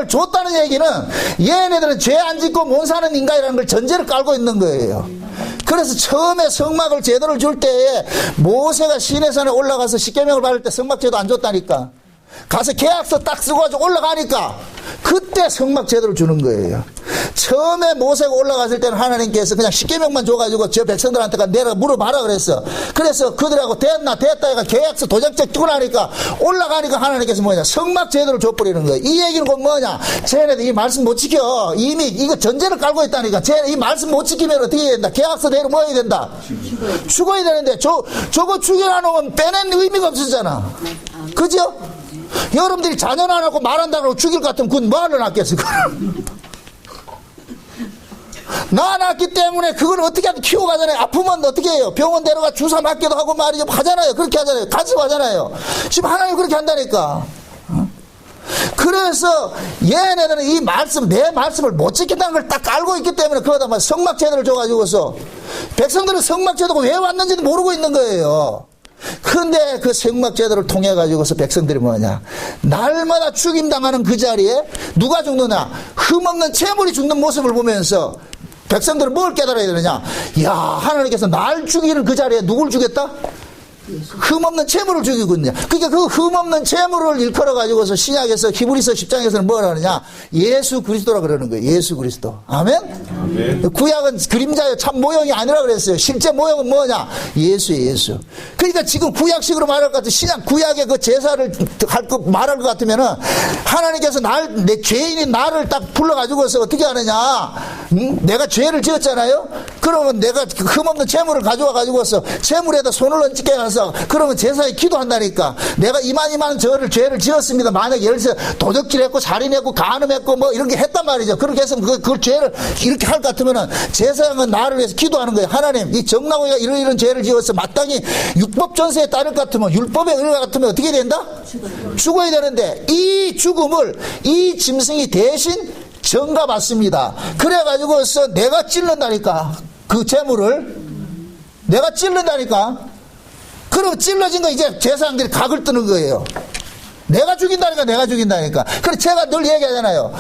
줬다는 얘기는 얘네들은 죄 안 짓고 못 사는 인간이라는 걸 전제를 깔고 있는 거예요. 그래서 처음에 성막을 제도를 줄 때에 모세가 시내산에 올라가서 십계명을 받을 때 성막 제도 안 줬다니까. 가서 계약서 딱 쓰고 올라가니까 그때 성막 제도를 주는 거예요. 처음에 모세가 올라갔을 때는 하나님께서 그냥 십계명만 줘가지고 저 백성들한테가 내가 물어봐라 그랬어. 그래서 그들하고 됐다 해가 계약서 도장장 찍고 나니까 올라가니까 하나님께서 뭐냐, 성막 제도를 줘버리는 거예요. 이 얘기는 곧 뭐냐, 쟤네들 이 말씀 못 지켜. 이미 이거 전제를 깔고 있다니까. 쟤네 이 말씀 못 지키면 어떻게 해야 된다? 계약서대로 뭐 해야 된다? 죽어야 되는데 저거 죽여놔놓으면 빼낸 의미가 없어지잖아. 그죠? 여러분들이 자녀 안 하고 말한다고 죽일 것 같으면 그건 뭐하러 낳겠어? 나 낳기 때문에 그걸 어떻게 하든 키워가잖아요. 아프면 어떻게 해요? 병원 데려가 주사 맞기도 하고 말이죠. 하잖아요. 그렇게 하잖아요. 간섭하잖아요. 지금 하나님 그렇게 한다니까. 그래서 얘네들은 이 말씀, 내 말씀을 못 지킨다는 걸 딱 알고 있기 때문에 그러다 막 성막 제도를 줘가지고서 백성들은 성막 제도가 왜 왔는지도 모르고 있는 거예요. 그런데 그 성막 제도를 통해 가지고서 백성들이 뭐냐, 날마다 죽임당하는 그 자리에 누가 죽느냐, 흠없는 재물이 죽는 모습을 보면서 백성들은 뭘 깨달아야 되느냐, 야, 하나님께서 날 죽이는 그 자리에 누굴 주겠다? 흠없는 재물을 죽이거든요. 그러니까 그 흠없는 재물을 일컬어 가지고서 신약에서 히브리서 10장에서는 뭐라 하느냐, 예수 그리스도라 그러는 거예요. 예수 그리스도. 아멘? 아멘. 구약은 그림자예요. 참 모형이 아니라 그랬어요. 실제 모형은 뭐냐, 예수예요. 예수. 그러니까 지금 구약식으로 말할 것 같은 신약 구약의 그 제사를 말할 것 같으면은 하나님께서 내 죄인인 나를 딱 불러가지고서 어떻게 하느냐, 내가 죄를 지었잖아요. 그러면 내가 흠없는 재물을 가져와 가지고서 재물에다 손을 얹게 해서 그러면 제사에 기도한다니까. 내가 이만 죄를 지었습니다. 만약에 예를 들어서 도적질 했고 살인했고 간음했고 뭐 이런 게 했단 말이죠. 그렇게 해서 그 죄를 이렇게 할 것 같으면은 제사장은 나를 위해서 기도하는 거예요. 하나님, 이 정나고가 이런 죄를 지어서 마땅히 율법 전세에 따를 것 같으면, 율법에 의뢰 같으면 어떻게 된다? 죽어야 되는데 이 죽음을 이 짐승이 대신 전가받습니다. 그래가지고서 내가 찔른다니까. 그 재물을 내가 찔른다니까. 그럼 찔러진 거 이제 제사장들이 각을 뜨는 거예요. 내가 죽인다니까. 그래서 제가 늘 얘기하잖아요.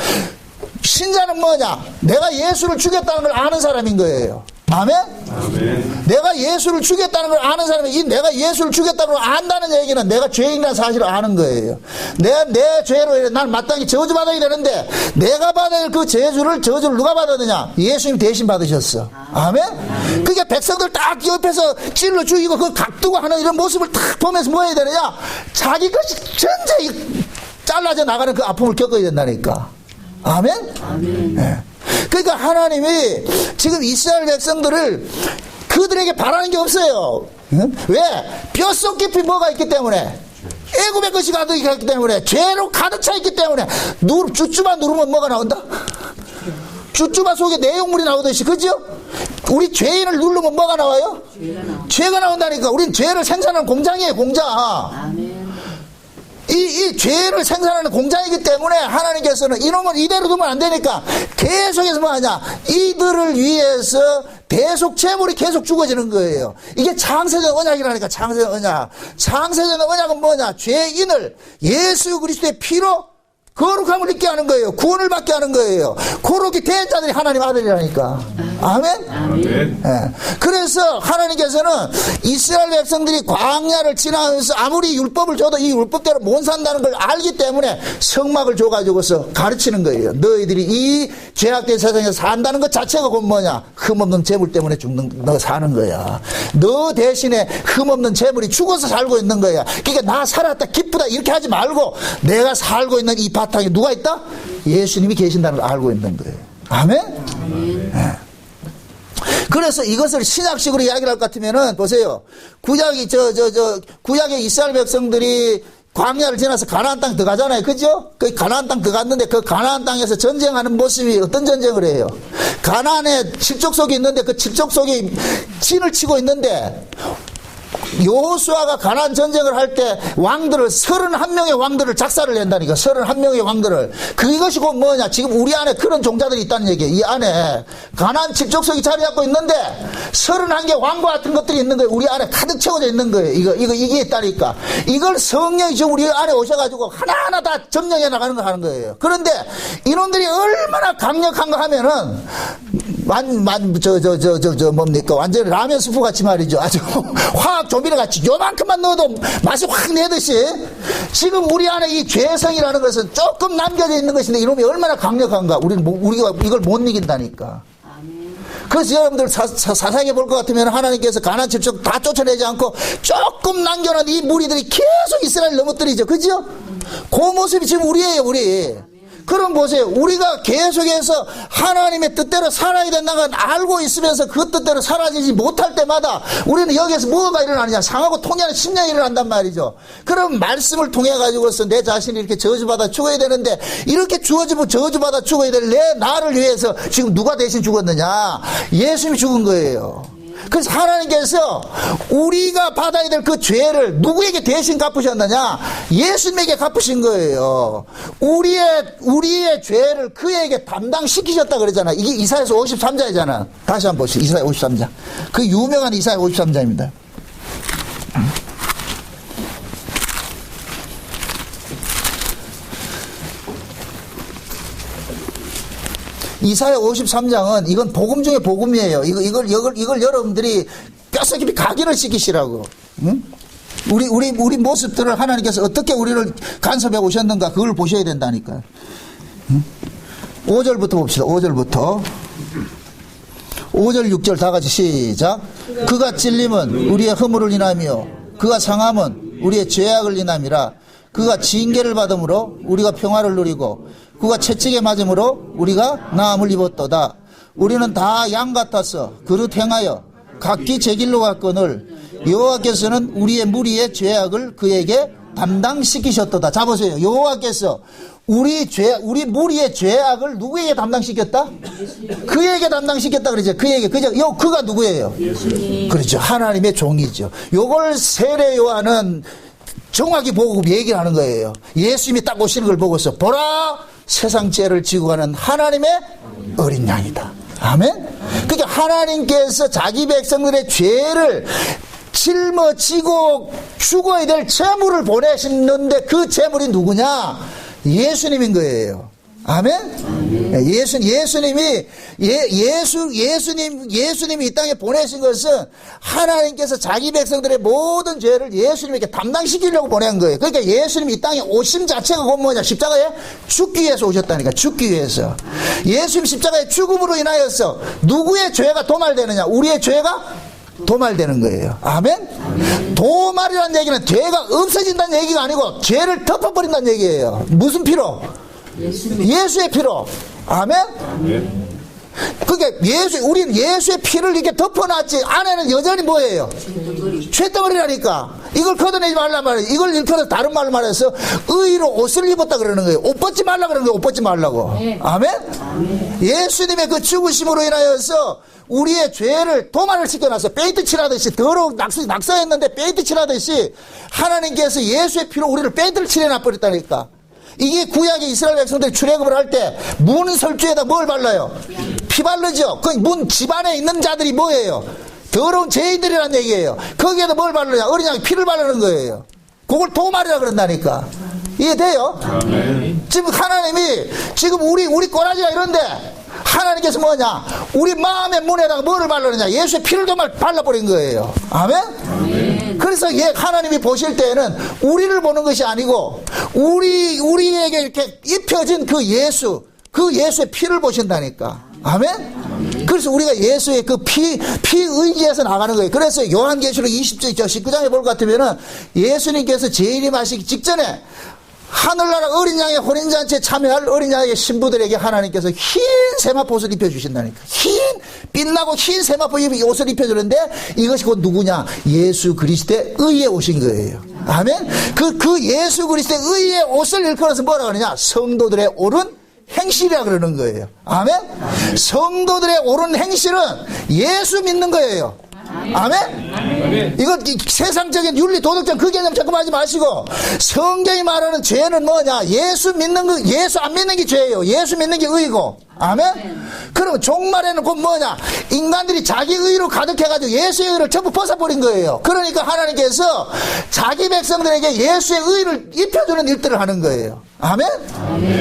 신자는 뭐냐? 내가 예수를 죽였다는 걸 아는 사람인 거예요. 아멘? 아멘. 내가 예수를 죽였다는 걸 아는 사람이, 이 내가 예수를 죽였다는 걸 안다는 얘기는 내가 죄인이라는 사실을 아는 거예요. 내 죄로 난 마땅히 저주받아야 되는데 내가 받아야 할 그 저주를 누가 받았느냐? 예수님 대신 받으셨어. 아멘? 그러니까 백성들 딱 옆에서 찔러 죽이고 그 각두고 하는 이런 모습을 딱 보면서 뭐 해야 되느냐? 자기 것이 전체 잘라져 나가는 그 아픔을 겪어야 된다니까. 아멘? 아멘. 네. 그러니까 하나님이 지금 이스라엘 백성들을 그들에게 바라는 게 없어요. 왜? 뼛속 깊이 뭐가 있기 때문에, 애굽의 것이 가득 있기 때문에, 죄로 가득 차 있기 때문에. 쭈쭈바 누르면 뭐가 나온다? 쭈쭈바 속에 내용물이 나오듯이, 그죠? 우리 죄인을 누르면 뭐가 나와요? 죄가 나온다니까. 우린 죄를 생산하는 공장이에요, 공장. 아멘. 이 죄를 생산하는 공장이기 때문에 하나님께서는 이놈은 이대로 두면 안 되니까 계속해서 뭐 하냐, 이들을 위해서 대속 제물이 계속 죽어지는 거예요. 이게 창세전 언약이라니까. 창세전 언약. 창세전 언약은 뭐냐, 죄인을 예수 그리스도의 피로 거룩함을 입게 하는 거예요. 구원을 받게 하는 거예요. 그렇게 된 자들이 하나님 아들이라니까. 아멘? 아멘. 예. 그래서 하나님께서는 이스라엘 백성들이 광야를 지나면서 아무리 율법을 줘도 이 율법대로 못 산다는 걸 알기 때문에 성막을 줘가지고서 가르치는 거예요. 너희들이 이 죄악된 세상에서 산다는 것 자체가 곧 뭐냐, 흠없는 재물 때문에 너 사는 거야. 너 대신에 흠없는 재물이 죽어서 살고 있는 거야. 그러니까 나 살았다 기쁘다 이렇게 하지 말고 내가 살고 있는 이 바탕에 누가 있다? 예수님이 계신다는 걸 알고 있는 거예요. 아멘? 아멘. 네. 그래서 이것을 신약식으로 이야기를 할 것 같으면은, 보세요. 구약의 이스라엘 백성들이 광야를 지나서 가나안 땅 들어가잖아요. 그죠? 그 가나안 땅 들어갔는데 그 가나안 땅에서 전쟁하는 모습이 어떤 전쟁을 해요? 가나안에 칠족속이 있는데 그 칠족속이 진을 치고 있는데 여호수아가 가나안 전쟁을 할 때 왕들을 31명의 왕들을 작사를 낸다니까. 31명의 왕들을. 그것이 곧 뭐냐, 지금 우리 안에 그런 종자들이 있다는 얘기예요. 이 안에 가나안 칠족속이 자리 잡고 있는데 31개 왕과 같은 것들이 있는 거예요. 우리 안에 가득 채워져 있는 거예요. 이게 있다니까. 이걸 성령이 지금 우리 안에 오셔가지고 하나하나 다 점령해 나가는 거 하는 거예요. 그런데 이놈들이 얼마나 강력한 거 하면은 뭡니까, 완전히 라면 스프 같이 말이죠. 아주 화학 조미료 같이 요만큼만 넣어도 맛이 확 내듯이 지금 우리 안에 이 죄성이라는 것은 조금 남겨져 있는 것인데 이놈이 얼마나 강력한가. 우리가 이걸 못 이긴다니까. 그래서 여러분들 사상해 볼 것 같으면 하나님께서 가나안 칠족 다 쫓아내지 않고 조금 남겨놓은 이 무리들이 계속 이스라엘 넘어뜨리죠. 그죠? 그 모습이 지금 우리예요, 우리. 그럼 보세요. 우리가 계속해서 하나님의 뜻대로 살아야 된다는 걸 알고 있으면서 그 뜻대로 살아지지 못할 때마다 우리는 여기에서 뭐가 일어나느냐, 상하고 통해하는 심령이 일어난단 말이죠. 그럼 말씀을 통해 가지고서 내 자신이 이렇게 저주받아 죽어야 되는데, 이렇게 저주받아 죽어야 될 내 나를 위해서 지금 누가 대신 죽었느냐? 예수님이 죽은 거예요. 그래서 하나님께서 우리가 받아야 될 그 죄를 누구에게 대신 갚으셨느냐? 예수님에게 갚으신 거예요. 우리의 죄를 그에게 담당시키셨다 그러잖아. 이게 이사야서 53자이잖아. 다시 한번 보시죠. 이사야 53자. 그 유명한 이사야 53자입니다. 이사야 53장은 이건 복음 중에 복음이에요. 이걸 여러분들이 뼛속깊이 각인을 시키시라고. 응? 우리 모습들을 하나님께서 어떻게 우리를 간섭해 오셨는가, 그걸 보셔야 된다니까. 응? 5절부터 봅시다. 5절부터. 5절 6절 다 같이 시작. 그가 찔림은 우리의 허물을 인하며 그가 상함은 우리의 죄악을 인함이라. 그가 징계를 받음으로 우리가 평화를 누리고 그가 채찍에 맞음으로 우리가 나음을 입었도다. 우리는 다 양 같아서 그릇 행하여 각기 제 길로 갔거늘 여호와께서는 우리의 무리의 죄악을 그에게 담당시키셨도다. 자 보세요. 여호와께서 우리 무리의 죄악을 누구에게 담당시켰다? 그에게 담당시켰다 그러죠. 그에게. 그죠? 그가 누구예요? 예수님. 그렇죠. 하나님의 종이죠. 요걸 세례 요한은 정확히 보고 얘기를 하는 거예요. 예수님이 딱 오시는 걸 보고서 보라, 세상 죄를 지고 가는 하나님의 어린 양이다. 아멘? 그러니까 하나님께서 자기 백성들의 죄를 짊어지고 죽어야 될 재물을 보내시는데 그 재물이 누구냐? 예수님인 거예요. 아멘? 예수님이 이 땅에 보내신 것은 하나님께서 자기 백성들의 모든 죄를 예수님에게 담당시키려고 보낸 거예요. 그러니까 예수님이 이 땅에 오심 자체가 곧 뭐냐? 십자가에 죽기 위해서 오셨다니까. 죽기 위해서. 예수님 십자가의 죽음으로 인하여서 누구의 죄가 도말되느냐? 우리의 죄가 도말되는 거예요. 아멘? 도말이라는 얘기는 죄가 없어진다는 얘기가 아니고 죄를 덮어버린다는 얘기예요. 무슨 피로? 예수의 피로. 아멘? 그게 우리는 예수의 피를 이렇게 덮어놨지, 안에는 여전히 뭐예요? 죄덩어리라니까. 이걸 걷어내지 말란 말이에요. 이걸 일컬어서 다른 말로 말해서 의로 옷을 입었다 그러는 거예요. 옷 벗지 말라 그러는 거예요. 옷 벗지 말라고. 네. 아멘? 아멘? 예수님의 그 죽으심으로 인하여서 우리의 죄를 도마를 시켜놔서 페인트 칠하듯이, 더러운 낙서했는데 페인트 칠하듯이 하나님께서 예수의 피로 우리를 페인트를 칠해놔 버렸다니까. 이게 구약의 이스라엘 백성들이 출애굽을 할 때 문 설주에다 뭘 발라요? 피 바르죠. 그 문 집안에 있는 자들이 뭐예요? 더러운 죄인들이란 얘기예요. 거기에다 뭘 바르냐? 어린 양의 피를 바르는 거예요. 그걸 도말이라 그런다니까. 이해돼요? 아멘. 지금 하나님이 지금 우리 꼬라지가 이런데 하나님께서 뭐냐? 우리 마음의 문에다가 뭐를 바르느냐? 예수의 피를 정말 발라버린 거예요. 아멘? 아멘. 그래서 하나님이 보실 때에는 우리를 보는 것이 아니고 우리에게 이렇게 입혀진 그 예수의 피를 보신다니까. 아멘? 아멘. 그래서 우리가 예수의 그 피 의지에서 나가는 거예요. 그래서 요한계시록 19장에 볼 것 같으면은 예수님께서 재림하시기 직전에 하늘나라 어린 양의 혼인잔치에 참여할 어린 양의 신부들에게 하나님께서 흰 세마포옷을 입혀주신다니까. 빛나고 흰 세마포 옷을 입혀주는데 이것이 곧 누구냐? 예수 그리스도의 의에 오신 거예요. 아멘? 그 예수 그리스도의 의의 옷을 일컬어서 뭐라 그러냐? 성도들의 옳은 행실이라 그러는 거예요. 아멘? 성도들의 옳은 행실은 예수 믿는 거예요. 아멘? 이거 세상적인 윤리 도덕적 그 개념 자꾸 하지 마시고 성경이 말하는 죄는 뭐냐? 예수 안 믿는 게 죄예요. 예수 믿는 게 의고. 아멘? 그러면 종말에는 곧 뭐냐? 인간들이 자기 의로 가득해가지고 예수의 의를 전부 벗어버린 거예요. 그러니까 하나님께서 자기 백성들에게 예수의 의를 입혀주는 일들을 하는 거예요. 아멘?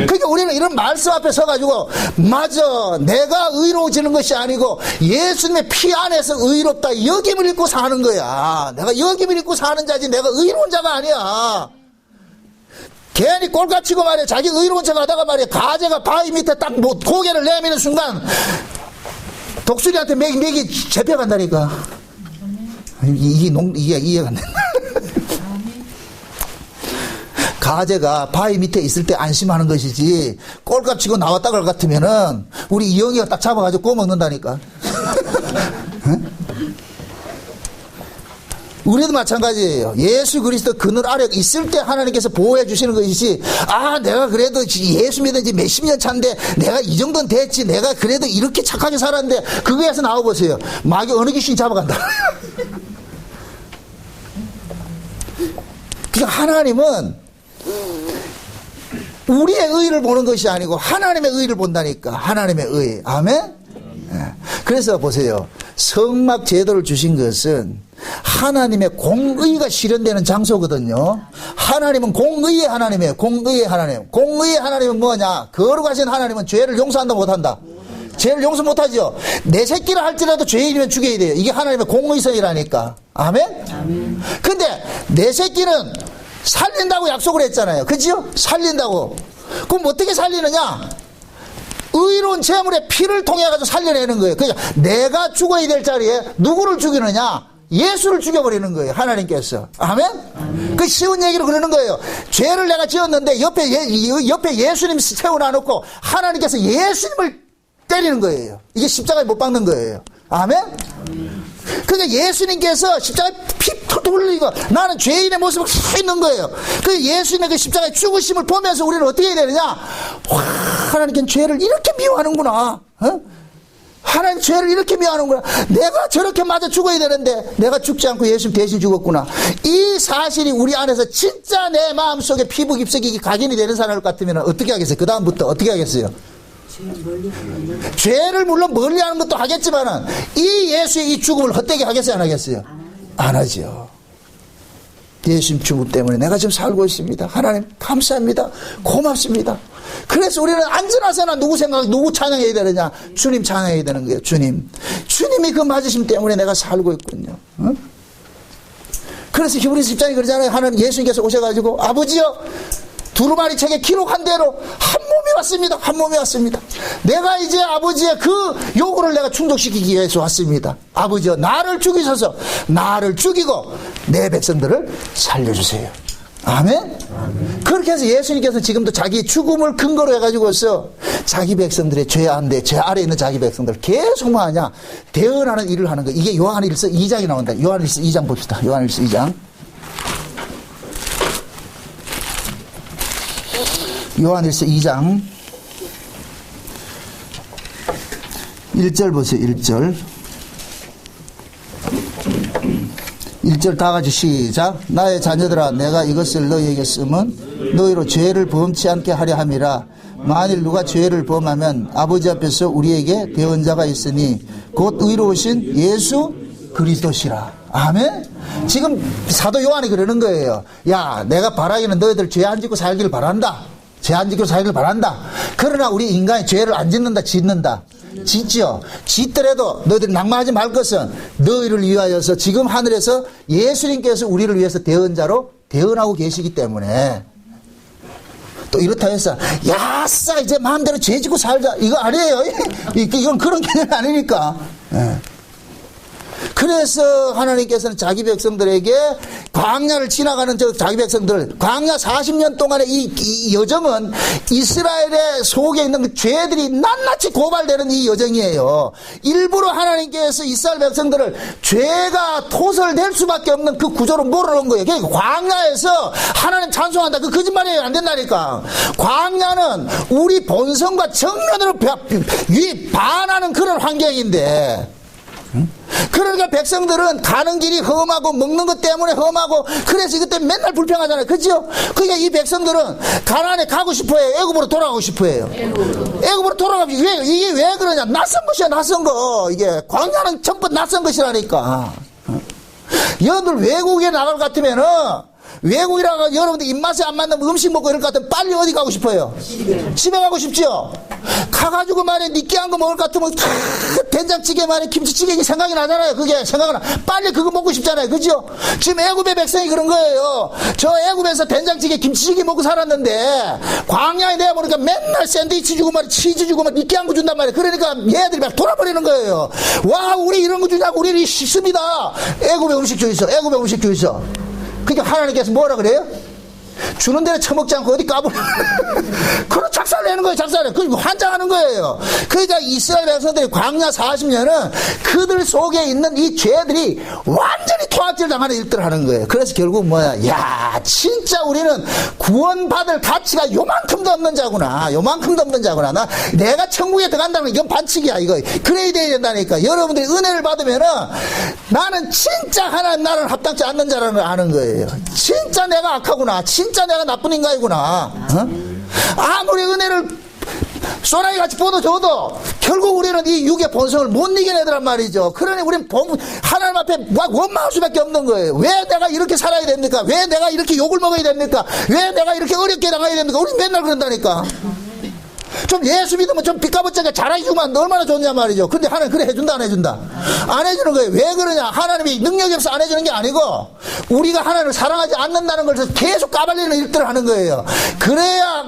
그러니까 우리는 이런 말씀 앞에 서가지고 맞아, 내가 의로워지는 것이 아니고 예수님의 피 안에서 의롭다 여김을 입고 사는 거야. 내가 여김을 입고 사는 자지 내가 의로운 자가 아니야. 괜히 꼴값치고 말이야. 자기 의로운 척 하다가 말이야. 가재가 바위 밑에 딱 고개를 내미는 순간 독수리한테 맥이 잡혀간다니까. 이게 이해가 안 된다. 가재가 바위 밑에 있을 때 안심하는 것이지 꼴값치고 나왔다 걸 같으면은 우리 이영이가 딱 잡아가지고 구워 먹는다니까. 우리도 마찬가지예요. 예수 그리스도 그늘 아래 있을 때 하나님께서 보호해 주시는 것이지, 내가 그래도 예수 믿은 지 몇십 년 차인데 내가 이 정도는 됐지, 내가 그래도 이렇게 착하게 살았는데, 그거에서 나와보세요. 마귀 어느 귀신이 잡아간다. 그러니까 하나님은 우리의 의를 보는 것이 아니고 하나님의 의를 본다니까. 하나님의 의. 아멘? 그래서 보세요. 성막 제도를 주신 것은 하나님의 공의가 실현되는 장소거든요. 하나님은 공의의 하나님이에요. 공의의 하나님. 공의의 하나님은 뭐냐? 거룩하신 하나님은 죄를 용서한다 못한다? 죄를 용서 못하죠. 내 새끼를 할지라도 죄인이면 죽여야 돼요. 이게 하나님의 공의성이라니까. 아멘? 근데 내 새끼는 살린다고 약속을 했잖아요. 그죠? 살린다고. 그럼 어떻게 살리느냐? 의로운 제물의 피를 통해 가지고 살려내는 거예요. 그러니까 내가 죽어야 될 자리에 누구를 죽이느냐? 예수를 죽여버리는 거예요. 하나님께서. 아멘? 그 쉬운 얘기로 그러는 거예요. 죄를 내가 지었는데 옆에 예수님 세워놔놓고 하나님께서 예수님을 때리는 거예요. 이게 십자가에 못 박는 거예요. 아멘? 그러니까 예수님께서 십자가에 피 털털 흘리고 나는 죄인의 모습을 서 있는 거예요. 그 예수님의 그 십자가의 죽으심을 보면서 우리는 어떻게 해야 되느냐? 하나님께는 죄를 이렇게 미워하는구나. 하나님 죄를 이렇게 미워하는구나. 내가 저렇게 맞아 죽어야 되는데 내가 죽지 않고 예수님 대신 죽었구나. 이 사실이 우리 안에서 진짜 내 마음속에 피부 깊숙이 각인이 되는 사람 같으면 어떻게 하겠어요? 그 다음부터 어떻게 하겠어요? 죄를 물론 멀리하는 것도 하겠지만은 이 예수의 이 죽음을 헛되게 하겠어요? 안 하겠어요? 안 하죠. 예수님 죽음 때문에 내가 지금 살고 있습니다. 하나님 감사합니다. 고맙습니다. 그래서 우리는 안전하세나 누구 찬양해야 되느냐? 주님 찬양해야 되는 거예요. 주님이 그 맞으심 때문에 내가 살고 있군요. 응? 그래서 히브리서 10장에 그러잖아요. 하나님 예수님께서 오셔가지고 아버지여 두루마리 책에 기록한 대로 한 몸이 왔습니다. 한 몸이 왔습니다. 내가 이제 아버지의 그 요구를 내가 충족시키기 위해서 왔습니다. 아버지여 나를 죽이소서. 나를 죽이고 내 백성들을 살려주세요. 아멘? 그렇게 해서 예수님께서 지금도 자기 죽음을 근거로 해가지고서 자기 백성들의 죄 아래에 있는 자기 백성들 계속 뭐 하냐? 대언하는 일을 하는 거예요. 이게 요한일서 2장이 나온다. 요한일서 2장 봅시다. 요한일서 2장. 요한일서 2장 1절 보세요. 1절. 1절 다 같이 시작. 나의 자녀들아 내가 이것을 너희에게 쓰면 너희로 죄를 범치 않게 하려 함이라. 만일 누가 죄를 범하면 아버지 앞에서 우리에게 대언자가 있으니 곧 의로우신 예수 그리스도시라. 아멘. 지금 사도 요한이 그러는 거예요. 야, 내가 바라기는 너희들 죄 안 짓고 살기를 바란다. 죄 안 짓고 살기를 바란다. 그러나 우리 인간이 죄를 안 짓는다, 짓는다. 짓지요. 짓더라도 너희들이 낭만하지 말 것은 너희를 위하여서 지금 하늘에서 예수님께서 우리를 위해서 대언자로 대언하고 계시기 때문에. 또 이렇다 해서 야싸 이제 마음대로 죄 짓고 살자 이거 아니에요. 이건 그런 개념이 아니니까. 그래서 하나님께서는 자기 백성들에게 광야를 지나가는 저 자기 백성들 광야 40년 동안의 이 여정은 이스라엘의 속에 있는 그 죄들이 낱낱이 고발되는 이 여정이에요. 일부러 하나님께서 이스라엘 백성들을 죄가 토설될 수밖에 없는 그 구조로 몰아넣은 거예요. 그러니까 광야에서 하나님 찬송한다. 그 거짓말이에요. 안 된다니까. 광야는 우리 본성과 정면으로 반하는 그런 환경인데 그러니까 백성들은 가는 길이 험하고 먹는 것 때문에 험하고 그래서 이것 때문에 맨날 불평하잖아요. 그죠? 그러니까 이 백성들은 가나안에 가고 싶어해요. 애굽으로 돌아가고 싶어해요. 애굽으로 돌아가면 이게 왜 그러냐? 낯선 것이야. 낯선 거. 이게 광야는 전부 낯선 것이라니까. 여러분들 외국에 나갈 것 같으면은 외국이라가 여러분들 입맛에 안 맞는 음식 먹고 이럴 것 같으면 빨리 어디 가고 싶어요? 집에 가고 싶죠? 가가지고 말이야 느끼한 거 먹을 것 같으면 된장찌개 말이야 김치찌개 생각이 나잖아요. 그게 생각나. 빨리 그거 먹고 싶잖아요. 그죠? 지금 애굽의 백성이 그런 거예요. 저 애굽에서 된장찌개 김치찌개 먹고 살았는데 광야에 내보니까 맨날 샌드위치 주고 말이야 치즈 주고 막 느끼한 거 준단 말이야. 그러니까 얘들이 막 돌아버리는 거예요. 와 우리 이런 거 주냐고 우리 쉽습니다. 애굽의 음식주 있어. 애굽의 음식주 있어. 그러니까 하나님께서 뭐라 그래요? 주는 대로 처먹지 않고 어디 까불어. 그런 작살 내는 거예요. 작살을. 그 환장하는 거예요. 그러니까 이스라엘 백성들이 광야 40년은 그들 속에 있는 이 죄들이 완전히 토악질 당하는 일들을 하는 거예요. 그래서 결국 뭐야? 야 진짜 우리는 구원받을 가치가 요만큼도 없는 자구나. 요만큼도 없는 자구나. 내가 천국에 들어간다는 건 이건 반칙이야. 이거 그래야 된다니까. 여러분들이 은혜를 받으면은 나는 진짜 하나님 나라를 합당치 않는 자라는 걸 아는 거예요. 진짜 내가 악하구나. 진짜 내가 나쁜 인간이구나. 어? 아무리 은혜를 소나기같이 뻗어줘도 결국 우리는 이 육의 본성을 못 이겨내더란 말이죠. 그러니 우리는 하나님 앞에 원망할 수밖에 없는 거예요. 왜 내가 이렇게 살아야 됩니까? 왜 내가 이렇게 욕을 먹어야 됩니까? 왜 내가 이렇게 어렵게 당해야 됩니까? 우리 맨날 그런다니까. 좀 예수 믿으면 좀 빚가벗자게 잘해주면 얼마나 좋냐 말이죠. 근데 하나님 그래 해준다 안 해준다? 안 해주는 거예요. 왜 그러냐? 하나님이 능력이 없어 안 해주는 게 아니고 우리가 하나님을 사랑하지 않는다는 걸 계속 까발리는 일들을 하는 거예요. 그래야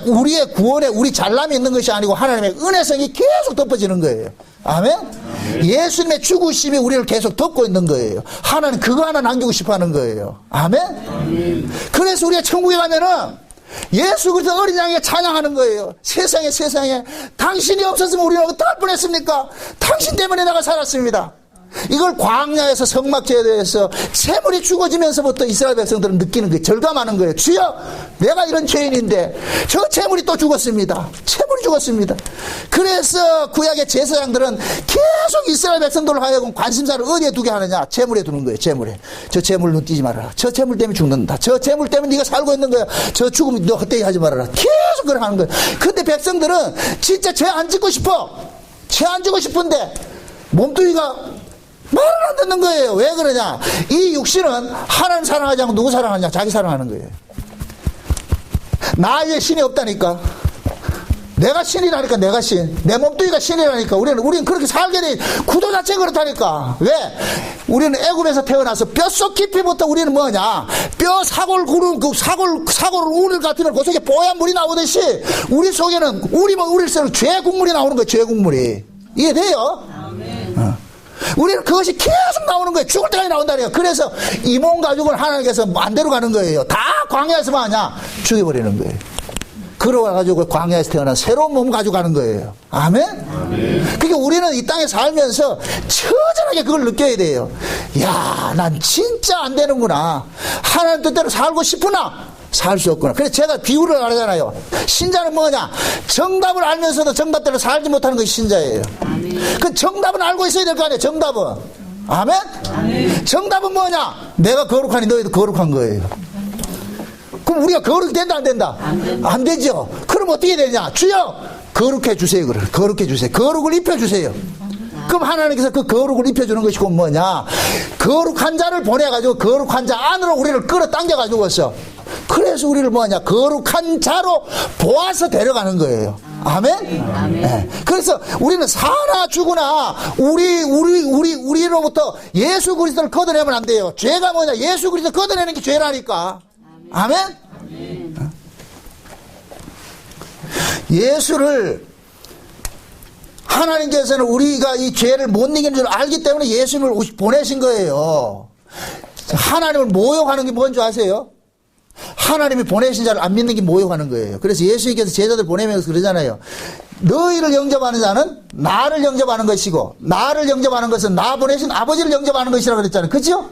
우리의 구원에 우리 잘남이 있는 것이 아니고 하나님의 은혜성이 계속 덮어지는 거예요. 아멘? 예수님의 죽으심이 우리를 계속 덮고 있는 거예요. 하나님 그거 하나 남기고 싶어 하는 거예요. 아멘? 그래서 우리가 천국에 가면은 예수 그리스도 어린 양에게 찬양하는 거예요. 세상에 당신이 없었으면 우리는 어떡할 뻔했습니까? 당신 때문에 내가 살았습니다. 이걸 광야에서 성막제도에서 재물이 죽어지면서부터 이스라엘 백성들은 느끼는 거예요. 절감하는 거예요. 주여 내가 이런 죄인인데 저 재물이 또 죽었습니다. 재물이 죽었습니다. 그래서 구약의 제사장들은 계속 이스라엘 백성들을 하여금 관심사를 어디에 두게 하느냐? 재물에 두는 거예요. 재물에. 저 재물 눈 띄지 말아라. 저 재물 때문에 죽는다. 저 재물 때문에 네가 살고 있는 거야. 저 죽으면 너 헛되이 하지 말아라. 계속 그렇게 하는 거예요. 근데 백성들은 진짜 죄 안 짓고 싶어. 죄 안 짓고 싶은데 몸뚱이가 말을 안 듣는 거예요. 왜 그러냐? 이 육신은 하나님 사랑하지 않고 누구 사랑하냐? 자기 사랑하는 거예요. 나 위에 신이 없다니까. 내가 신이라니까. 내가 신. 내 몸뚱이가 신이라니까. 우리는 그렇게 살게 돼. 구도 자체가 그렇다니까. 왜? 우리는 애굽에서 태어나서 뼛속 깊이부터 우리는 뭐냐? 뼈 사골 구른 그 사골 우릴 같으면 그 속에 뽀얀 물이 나오듯이 우리 속에는 우리를 쓰는 죄 국물이 나오는 거예요. 죄 국물이. 이해돼요? 우리는 그것이 계속 나오는 거예요. 죽을 때까지 나온다니요. 그래서 이 몸 가지고는 하나님께서 반대로 가는 거예요. 다 광야에서 뭐하냐? 죽여버리는 거예요. 그러가지고 광야에서 태어난 새로운 몸 가지고 가는 거예요. 아멘? 그러니까 우리는 이 땅에 살면서 처절하게 그걸 느껴야 돼요. 야, 난 진짜 안 되는구나. 하나님 뜻대로 살고 싶으나 살 수 없구나. 그래서 제가 비유를 말하잖아요. 신자는 뭐냐? 정답을 알면서도 정답대로 살지 못하는 것이 신자예요. 그 정답은 알고 있어야 될 거 아니에요. 정답은. 아멘? 정답은 뭐냐? 내가 거룩하니 너희도 거룩한 거예요. 그럼 우리가 거룩이 된다 안 된다? 안 되죠. 그럼 어떻게 되냐? 주여 거룩해 주세요. 그래. 거룩해 주세요. 거룩을 입혀 주세요. 그럼 하나님께서 그 거룩을 입혀주는 것이 곧 뭐냐? 거룩한 자를 보내가지고 거룩한 자 안으로 우리를 끌어당겨가지고서 그래서 우리를 뭐냐? 거룩한 자로 보아서 데려가는 거예요. 아멘? 아멘. 네. 그래서 우리는 사나 죽으나 우리로부터 예수 그리스도를 걷어내면 안 돼요. 죄가 뭐냐? 예수 그리스도 걷어내는 게 죄라니까. 아멘? 아멘. 예수를 하나님께서는 우리가 이 죄를 못 이기는 줄 알기 때문에 예수님을 보내신 거예요. 하나님을 모욕하는 게 뭔지 아세요? 하나님이 보내신 자를 안 믿는 게 모욕하는 거예요. 그래서 예수님께서 제자들 보내면서 그러잖아요. 너희를 영접하는 자는 나를 영접하는 것이고 나를 영접하는 것은 나 보내신 아버지를 영접하는 것이라고 그랬잖아요. 그렇죠?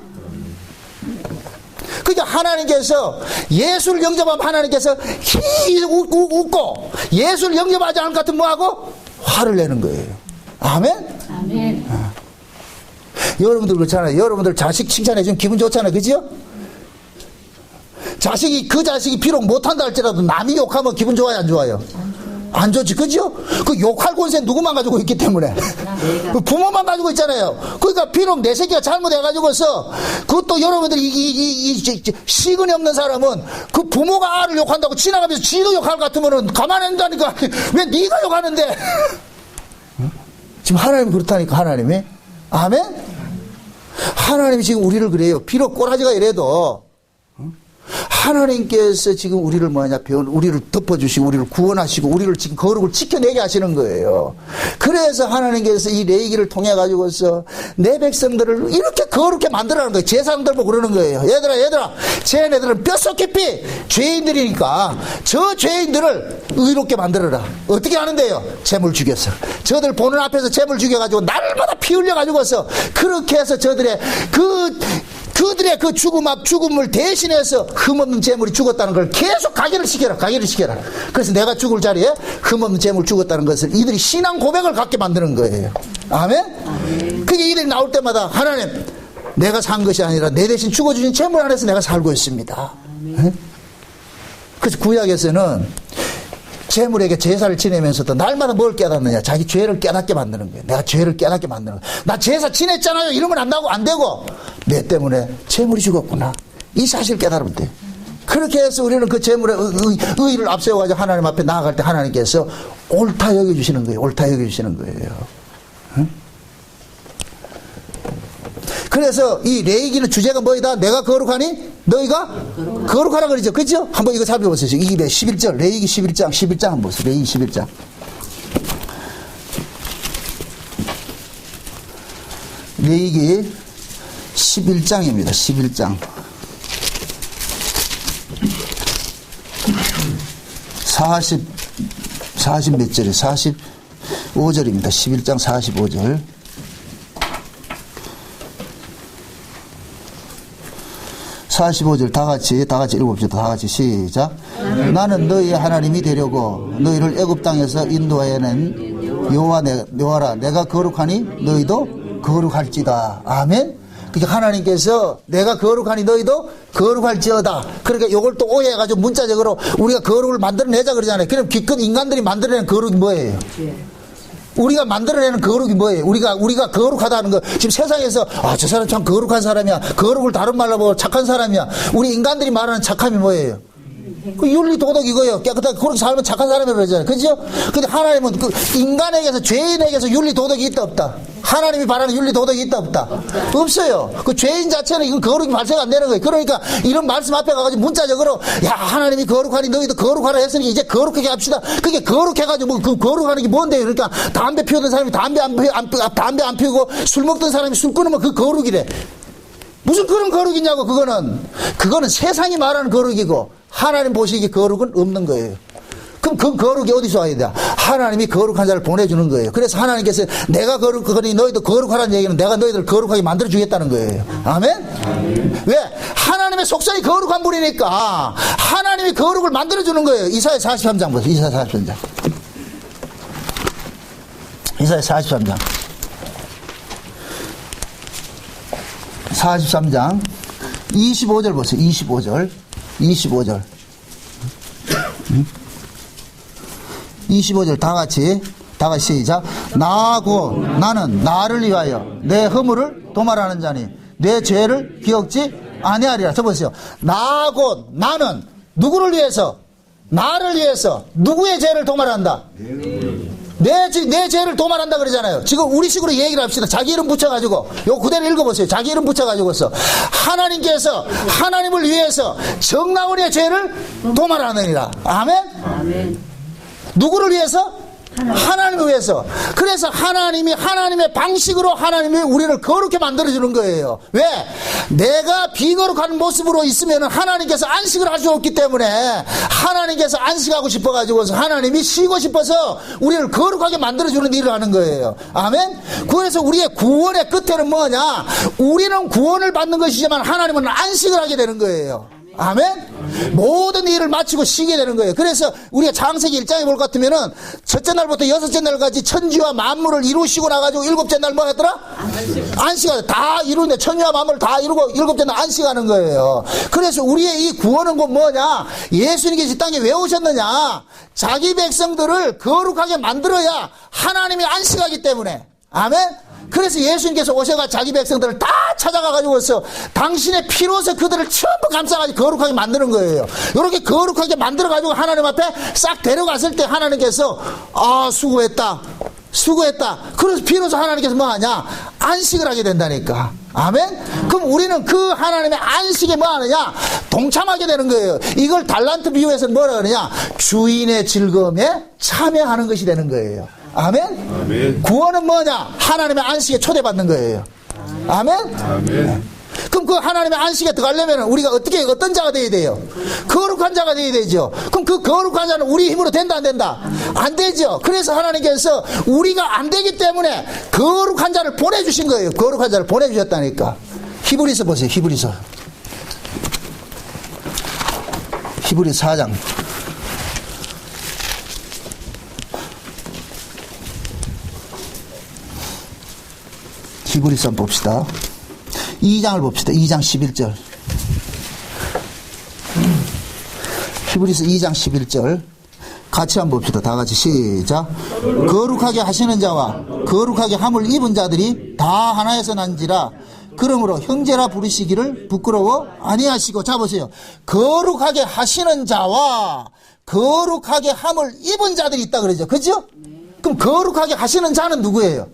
그러니까 하나님께서 예수를 영접하면 하나님께서 히 웃고 예수를 영접하지 않을 것 같으면 뭐하고? 화를 내는 거예요. 아멘? 아멘. 여러분들 그렇잖아요. 여러분들 자식 칭찬해주면 기분 좋잖아요. 그죠? 그 자식이 비록 못한다 할지라도 남이 욕하면 기분 좋아요? 안 좋아요? 안 좋지. 그죠? 그 욕할 권세 누구만 가지고 있기 때문에. 그 부모만 가지고 있잖아요. 그러니까 비록 내 새끼가 잘못해가지고서 그것도 여러분들이 시근이 없는 사람은 그 부모가 알을 욕한다고 지나가면서 지도 욕할 것 같으면은 가만히 한다니까. 왜 네가 욕하는데? 지금 하나님이 그렇다니까. 하나님이. 아멘? 하나님이 지금 우리를 그래요. 비록 꼬라지가 이래도 하나님께서 지금 우리를 뭐냐, 우리를 덮어주시고, 우리를 구원하시고, 우리를 지금 거룩을 지켜내게 하시는 거예요. 그래서 하나님께서 이 레위기를 통해가지고서 내 백성들을 이렇게 거룩게 만들어라는 거예요. 제사장들 보고 그러는 거예요. 얘들아, 쟤네들은 뼛속 깊이 죄인들이니까 저 죄인들을 의롭게 만들어라. 어떻게 하는데요? 재물 죽여서. 저들 보는 앞에서 재물 죽여가지고 날마다 피 흘려가지고서 그렇게 해서 그들의 그 죽음을 대신해서 흠없는 재물이 죽었다는 걸 계속 가기를 시켜라. 그래서 내가 죽을 자리에 흠없는 재물 죽었다는 것을 이들이 신앙 고백을 갖게 만드는 거예요. 아멘? 그게 이들이 나올 때마다 하나님, 내가 산 것이 아니라 내 대신 죽어주신 재물 안에서 내가 살고 있습니다. 그래서 구약에서는 재물에게 제사를 지내면서도 날마다 뭘 깨닫느냐? 자기 죄를 깨닫게 만드는 거예요. 내가 죄를 깨닫게 만드는 거예요. 나 제사 지냈잖아요. 이러면 안 되고 내 때문에 재물이 죽었구나. 이 사실을 깨달으면 돼. 그렇게 해서 우리는 그 재물의 의의를 앞세워가지고 하나님 앞에 나아갈 때 하나님께서 옳다 여겨주시는 거예요. 옳다 여겨주시는 거예요. 응? 그래서 이 레위기는 주제가 뭐이다? 내가 거룩하니 너희가 거룩하라 그러죠. 그죠? 한번 이거 살펴보세요. 이게 11절, 레위기 11장 한번 보세요. 레위기 11장. 레위기 11장입니다. 11장. 40 몇 절이에요? 45절입니다. 11장 45절. 45절 다 같이 읽어봅시다. 다 같이 시작. 나는 너희의 하나님이 되려고 너희를 애굽 땅에서 인도하여낸 여호와라. 내가 거룩하니 너희도 거룩할지다. 아멘. 그러니까 하나님께서 내가 거룩하니 너희도 거룩할지어다. 그러니까 이걸 또 오해해가지고 문자적으로 우리가 거룩을 만들어내자 그러잖아요. 그럼 기껏 인간들이 만들어내는 거룩이 뭐예요? 우리가 만들어내는 거룩이 뭐예요? 우리가 거룩하다는 거. 지금 세상에서, 저 사람 참 거룩한 사람이야. 거룩을 다른 말로 보고 착한 사람이야. 우리 인간들이 말하는 착함이 뭐예요? 그 윤리 도덕 이거예요. 깨끗하게 그렇게 살면 착한 사람이라고 그러잖아요. 그죠? 근데 하나님은 그 인간에게서, 죄인에게서 윤리 도덕이 있다 없다? 하나님이 바라는 윤리 도덕이 있다 없다? 없어요. 그 죄인 자체는 이건 거룩이 발생 안 되는 거예요. 그러니까 이런 말씀 앞에 가가지고 문자적으로 야, 하나님이 거룩하니 너희도 거룩하라 했으니까 이제 거룩하게 합시다. 그게 거룩해가지고 뭐 그 거룩하는 게 뭔데요? 그러니까 담배 피우던 사람이 담배 안 피우고 술 먹던 사람이 술 끊으면 그 거룩이래. 무슨 그런 거룩이냐고. 그거는 세상이 말하는 거룩이고 하나님 보시기에 거룩은 없는 거예요. 그럼 그 거룩이 어디서 와야 돼? 하나님이 거룩한 자를 보내주는 거예요. 그래서 하나님께서 내가 거룩하니 너희도 거룩하라는 얘기는 내가 너희들 거룩하게 만들어주겠다는 거예요. 아멘? 왜? 하나님의 속성이 거룩한 분이니까 하나님이 거룩을 만들어주는 거예요. 이사야 43장 보세요. 이사야 43장. 이사야 43장. 43장 25절 보세요. 25절 25절 다 같이 시작. 나하고 나는 나를 위하여 내 허물을 도말하는 자니 내 죄를 기억지 아니하리라. 저 보세요. 나하고 나는 누구를 위해서? 나를 위해서. 누구의 죄를 도말한다? 내 죄를 도말한다 그러잖아요. 지금 우리식으로 얘기를 합시다. 자기 이름 붙여가지고 요 그대로 읽어보세요. 자기 이름 붙여가지고서 하나님께서 하나님을 위해서 정나원의 죄를 도말하느니라. 아멘? 아멘. 누구를 위해서? 하나님을 위해서. 그래서 하나님이 하나님의 방식으로 하나님이 우리를 거룩히 만들어주는 거예요. 왜? 내가 비거룩한 모습으로 있으면 하나님께서 안식을 할 수 없기 때문에 하나님께서 안식하고 싶어가지고서 하나님이 쉬고 싶어서 우리를 거룩하게 만들어주는 일을 하는 거예요. 아멘? 그래서 우리의 구원의 끝에는 뭐냐? 우리는 구원을 받는 것이지만 하나님은 안식을 하게 되는 거예요. 아멘? 모든 일을 마치고 쉬게 되는 거예요. 그래서 우리가 창세기 1장에 볼 것 같으면은 첫째 날부터 여섯째 날까지 천지와 만물을 이루시고 나가지고 일곱째 날 뭐 했더라? 안식하다. 다 이루는데 천지와 만물을 다 이루고 일곱째 날 안식하는 거예요. 그래서 우리의 이 구원은 곧 뭐냐? 예수님께서 이 땅에 왜 오셨느냐? 자기 백성들을 거룩하게 만들어야 하나님이 안식하기 때문에. 아멘? 그래서 예수님께서 오셔가 자기 백성들을 다 찾아가가지고서 당신의 피로서 그들을 전부 감싸가지고 거룩하게 만드는 거예요. 이렇게 거룩하게 만들어가지고 하나님 앞에 싹 데려갔을 때 하나님께서 수고했다. 그래서 비로소 하나님께서 뭐 하냐? 안식을 하게 된다니까. 아멘? 그럼 우리는 그 하나님의 안식에 뭐 하느냐? 동참하게 되는 거예요. 이걸 달란트 비유에서는 뭐라 그러냐? 주인의 즐거움에 참여하는 것이 되는 거예요. 아멘? 아멘. 구원은 뭐냐? 하나님의 안식에 초대받는 거예요. 아멘? 아멘. 그럼 그 하나님의 안식에 들어가려면 우리가 어떤 자가 되어야 돼요? 거룩한 자가 되어야 되죠. 그럼 그 거룩한 자는 우리 힘으로 된다 안 된다? 안 되죠. 그래서 하나님께서 우리가 안 되기 때문에 거룩한 자를 보내주신 거예요. 거룩한 자를 보내주셨다니까. 히브리서 보세요. 히브리서 4장. 히브리서 한번 봅시다. 2장을 봅시다. 2장 11절. 히브리서 2장 11절. 같이 한번 봅시다. 다 같이 시작. 거룩하게 하시는 자와 거룩하게 함을 입은 자들이 다 하나에서 난지라. 그러므로 형제라 부르시기를 부끄러워 아니하시고. 자 보세요. 거룩하게 하시는 자와 거룩하게 함을 입은 자들이 있다 그러죠. 그죠? 그럼 거룩하게 하시는 자는 누구예요?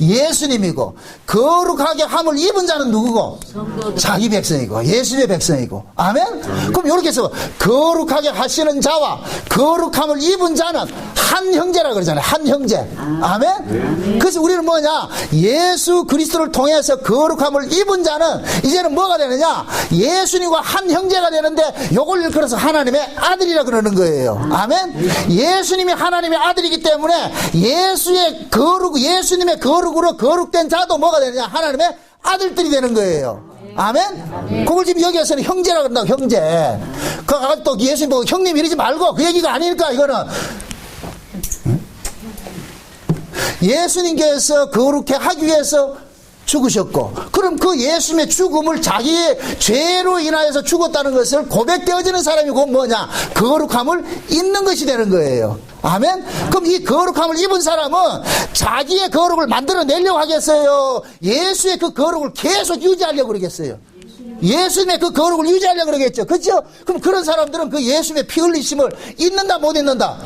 예수님이고, 거룩하게 함을 입은 자는 누구고? 자기 백성이고, 예수의 백성이고. 아멘? 그럼 이렇게 해서 거룩하게 하시는 자와 거룩함을 입은 자는 한 형제라 그러잖아요. 한 형제. 아멘? 그래서 우리는 뭐냐? 예수 그리스도를 통해서 거룩함을 입은 자는 이제는 뭐가 되느냐? 예수님과 한 형제가 되는데 요걸 일컬어서 하나님의 아들이라 그러는 거예요. 아멘? 예수님이 하나님의 아들이기 때문에 예수님의 거룩으로 거룩된 자도 뭐가 되느냐? 하나님의 아들들이 되는 거예요. 아멘? 그걸 지금 여기에서는 형제라 그런다고, 형제. 그 또 예수님 보고 형님 이러지 말고 그 얘기가 아니니까 이거는. 예수님께서 거룩해 하기 위해서 죽으셨고, 그럼 그 예수님의 죽음을 자기의 죄로 인하여서 죽었다는 것을 고백되어지는 사람이 곧 뭐냐? 거룩함을 입는 것이 되는 거예요. 아멘? 그럼 이 거룩함을 입은 사람은 자기의 거룩을 만들어내려고 하겠어요? 예수의 그 거룩을 계속 유지하려고 그러겠어요? 예수님의 그 거룩을 유지하려고 그러겠죠. 그렇죠? 그럼 그런 사람들은 그 예수님의 피 흘리심을 잊는다 못 잊는다?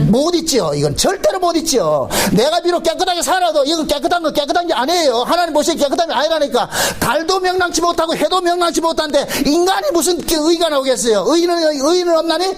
못 잊죠. 이건 절대로 못 잊죠. 내가 비록 깨끗하게 살아도 이건 깨끗한 건 깨끗한 게 아니에요. 하나님 보시기에 깨끗한 게 아니라니까. 달도 명랑치 못하고 해도 명랑치 못한데 인간이 무슨 의가 나오겠어요. 의인은 없나니?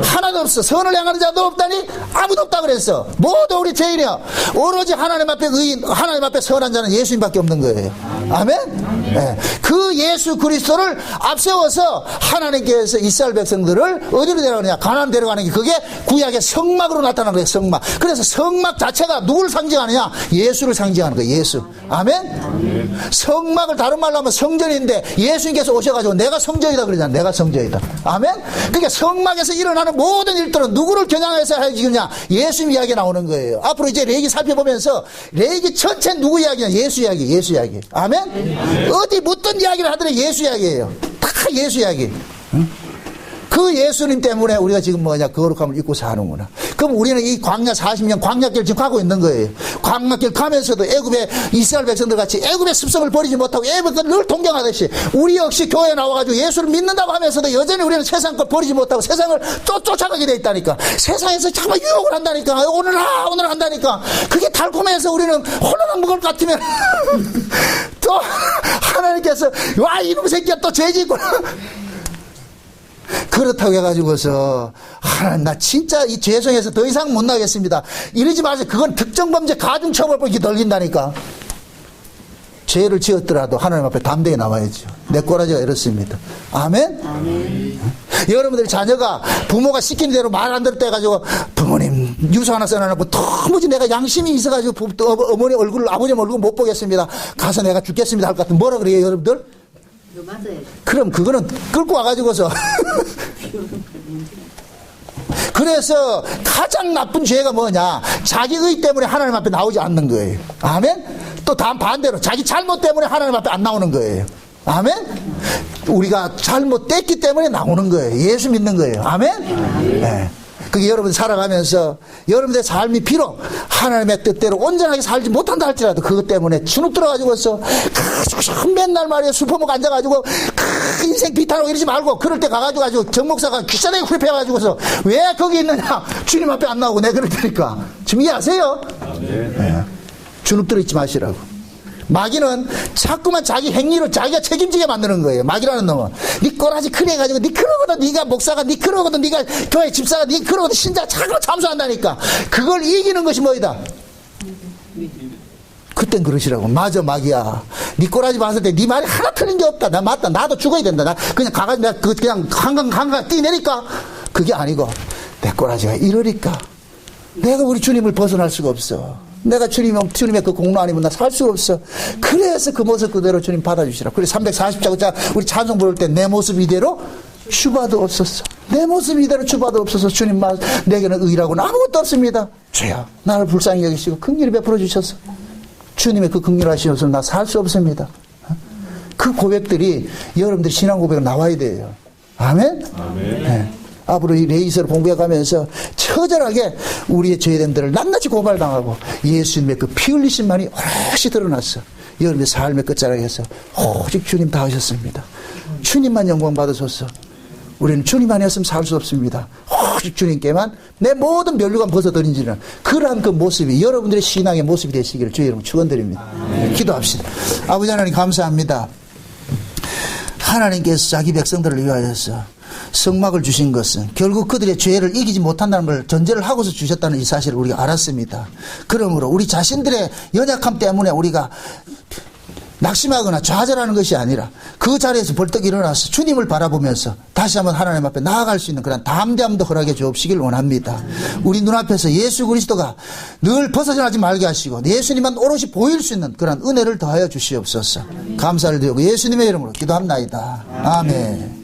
하나도 없어. 선을 행하는 자도 없다니? 아무도 없다 그랬어. 모두 우리 죄인이야. 오로지 하나님 앞에 의인, 하나님 앞에 선한 자는 예수님밖에 없는 거예요. 아멘? 네. 그 예수 그리스도를 앞세워서 하나님께서 이스라엘 백성들을 어디로 데려가느냐? 가나안 데려가는 게 그게 구약의 성막으로 나타나는 거예요. 성막. 그래서 성막 자체가 누구를 상징하느냐? 예수를 상징하는 거예요. 예수. 아멘? 성막을 다른 말로 하면 성전인데 예수님께서 오셔가지고 내가 성전이다 그러잖아요. 내가 성전이다. 아멘? 그러니까 성막에서 일어나는 모든 일들은 누구를 겨냥해서 해주느냐? 예수님 이야기 나오는 거예요. 앞으로 이제 레위기 살펴보면서 레위기 전체 누구 이야기냐? 예수 이야기, 예수 이야기. 아멘? 어디 묻던 이야기를 하더라도 예수 이야기예요. 다 예수 이야기. 응? 그 예수님 때문에 우리가 지금 뭐냐? 거룩함을 잊고 사는구나. 그럼 우리는 이 광야 40년 광야길 지금 가고 있는 거예요. 광야길 가면서도 애굽의 이스라엘 백성들 같이 애굽의 습성을 버리지 못하고 애굽을 늘 동경하듯이 우리 역시 교회에 나와가지고 예수를 믿는다고 하면서도 여전히 우리는 세상 걸 버리지 못하고 세상을 쫓아가게 돼 있다니까. 세상에서 정말 유혹을 한다니까. 오늘 한다니까. 그게 달콤해서 우리는 홀로 먹을 것 같으면 또 하나님께서 와 이놈 새끼야 또 죄짓구나. 그렇다고 해가지고서 하나님 나 진짜 이 죄성에서 더 이상 못 나겠습니다. 이러지 마세요. 그건 특정범죄 가중처벌법 이렇게 널린다니까. 죄를 지었더라도 하나님 앞에 담대히 나와야죠. 내 꼬라지가 이렇습니다. 아멘? 아멘. 여러분들 자녀가 부모가 시키는 대로 말 안 들을 때 해가지고 부모님 유서 하나 써놔놓고 도무지 내가 양심이 있어가지고 어머니 얼굴 아버님 얼굴 못 보겠습니다. 가서 내가 죽겠습니다 할 것 같은 뭐라 그래요 여러분들? 맞아요. 그럼 그거는 끌고 와가지고서 그래서 가장 나쁜 죄가 뭐냐? 자기 의 때문에 하나님 앞에 나오지 않는 거예요. 아멘? 또 다음 반대로 자기 잘못 때문에 하나님 앞에 안 나오는 거예요. 아멘? 우리가 잘못됐기 때문에 나오는 거예요. 예수 믿는 거예요. 아멘? 네. 그게 여러분 살아가면서 여러분들의 삶이 비록 하나님의 뜻대로 온전하게 살지 못한다 할지라도 그것 때문에 주눅 들어가지고서 맨날 말이야 수포목 앉아가지고 인생 비탄하고 이러지 말고 그럴 때 가가지고 정목사가 귀찮게 후회해가지고서 왜 거기 있느냐 주님 앞에 안 나오고 내가 그럴 테니까 지금 이해하세요? 네. 주눅 들어 있지 마시라고. 마귀는 자꾸만 자기 행위를 자기가 책임지게 만드는 거예요. 마귀라는 놈은 네 꼬라지 크게 해가지고 네 그러거든 네가 목사가 네 그러거든 네가 교회 집사가 네 그러거든 신자 자꾸 참수한다니까. 그걸 이기는 것이 뭐이다? 그땐 그러시라고. 맞아 마귀야. 네 꼬라지 봤을 때 네 말이 하나 틀린 게 없다. 나 맞다. 나도 죽어야 된다. 나 그냥 가가지고 내가 그냥 한강 뛰내니까 그게 아니고 내 꼬라지가 이러니까 내가 우리 주님을 벗어날 수가 없어. 내가 주님의 그 공로 아니면 나 살 수가 없어. 그래서 그 모습 그대로 주님 받아주시라. 그래 340자구자 우리 찬송 부를 때 내 모습 이대로 주봐도 없었어. 내 모습 이대로 주봐도 없어서 주님 내게는 의라고는 아무것도 없습니다. 주여 나를 불쌍히 여기시고 긍휼히 베풀어 주셔서 주님의 그 긍휼하시어서 나 살 수 없습니다. 그 고백들이 여러분들 신앙 고백으로 나와야 돼요. 아멘? 아멘. 네. 앞으로 이 레위기서를 공부해가면서 처절하게 우리의 죄됨들을 낱낱이 고발당하고 예수님의 그 피 흘리심만이 오롯이 드러났어. 여러분의 삶의 끝자락에서 오직 주님 다 하셨습니다. 주님만 영광 받으소서. 우리는 주님 아니었으면 살 수 없습니다. 오직 주님께만 내 모든 면류관 벗어드린지는 그러한 그 모습이 여러분들의 신앙의 모습이 되시기를 주의 이름으로 축원드립니다. 기도합시다. 아버지 하나님 감사합니다. 하나님께서 자기 백성들을 위하여서 성막을 주신 것은 결국 그들의 죄를 이기지 못한다는 걸 전제를 하고서 주셨다는 이 사실을 우리가 알았습니다. 그러므로 우리 자신들의 연약함 때문에 우리가 낙심하거나 좌절하는 것이 아니라 그 자리에서 벌떡 일어나서 주님을 바라보면서 다시 한번 하나님 앞에 나아갈 수 있는 그런 담대함도 허락해 주옵시길 원합니다. 우리 눈앞에서 예수 그리스도가 늘 벗어나지 말게 하시고 예수님만 오롯이 보일 수 있는 그런 은혜를 더하여 주시옵소서. 감사를 드리고 예수님의 이름으로 기도합나이다. 아멘.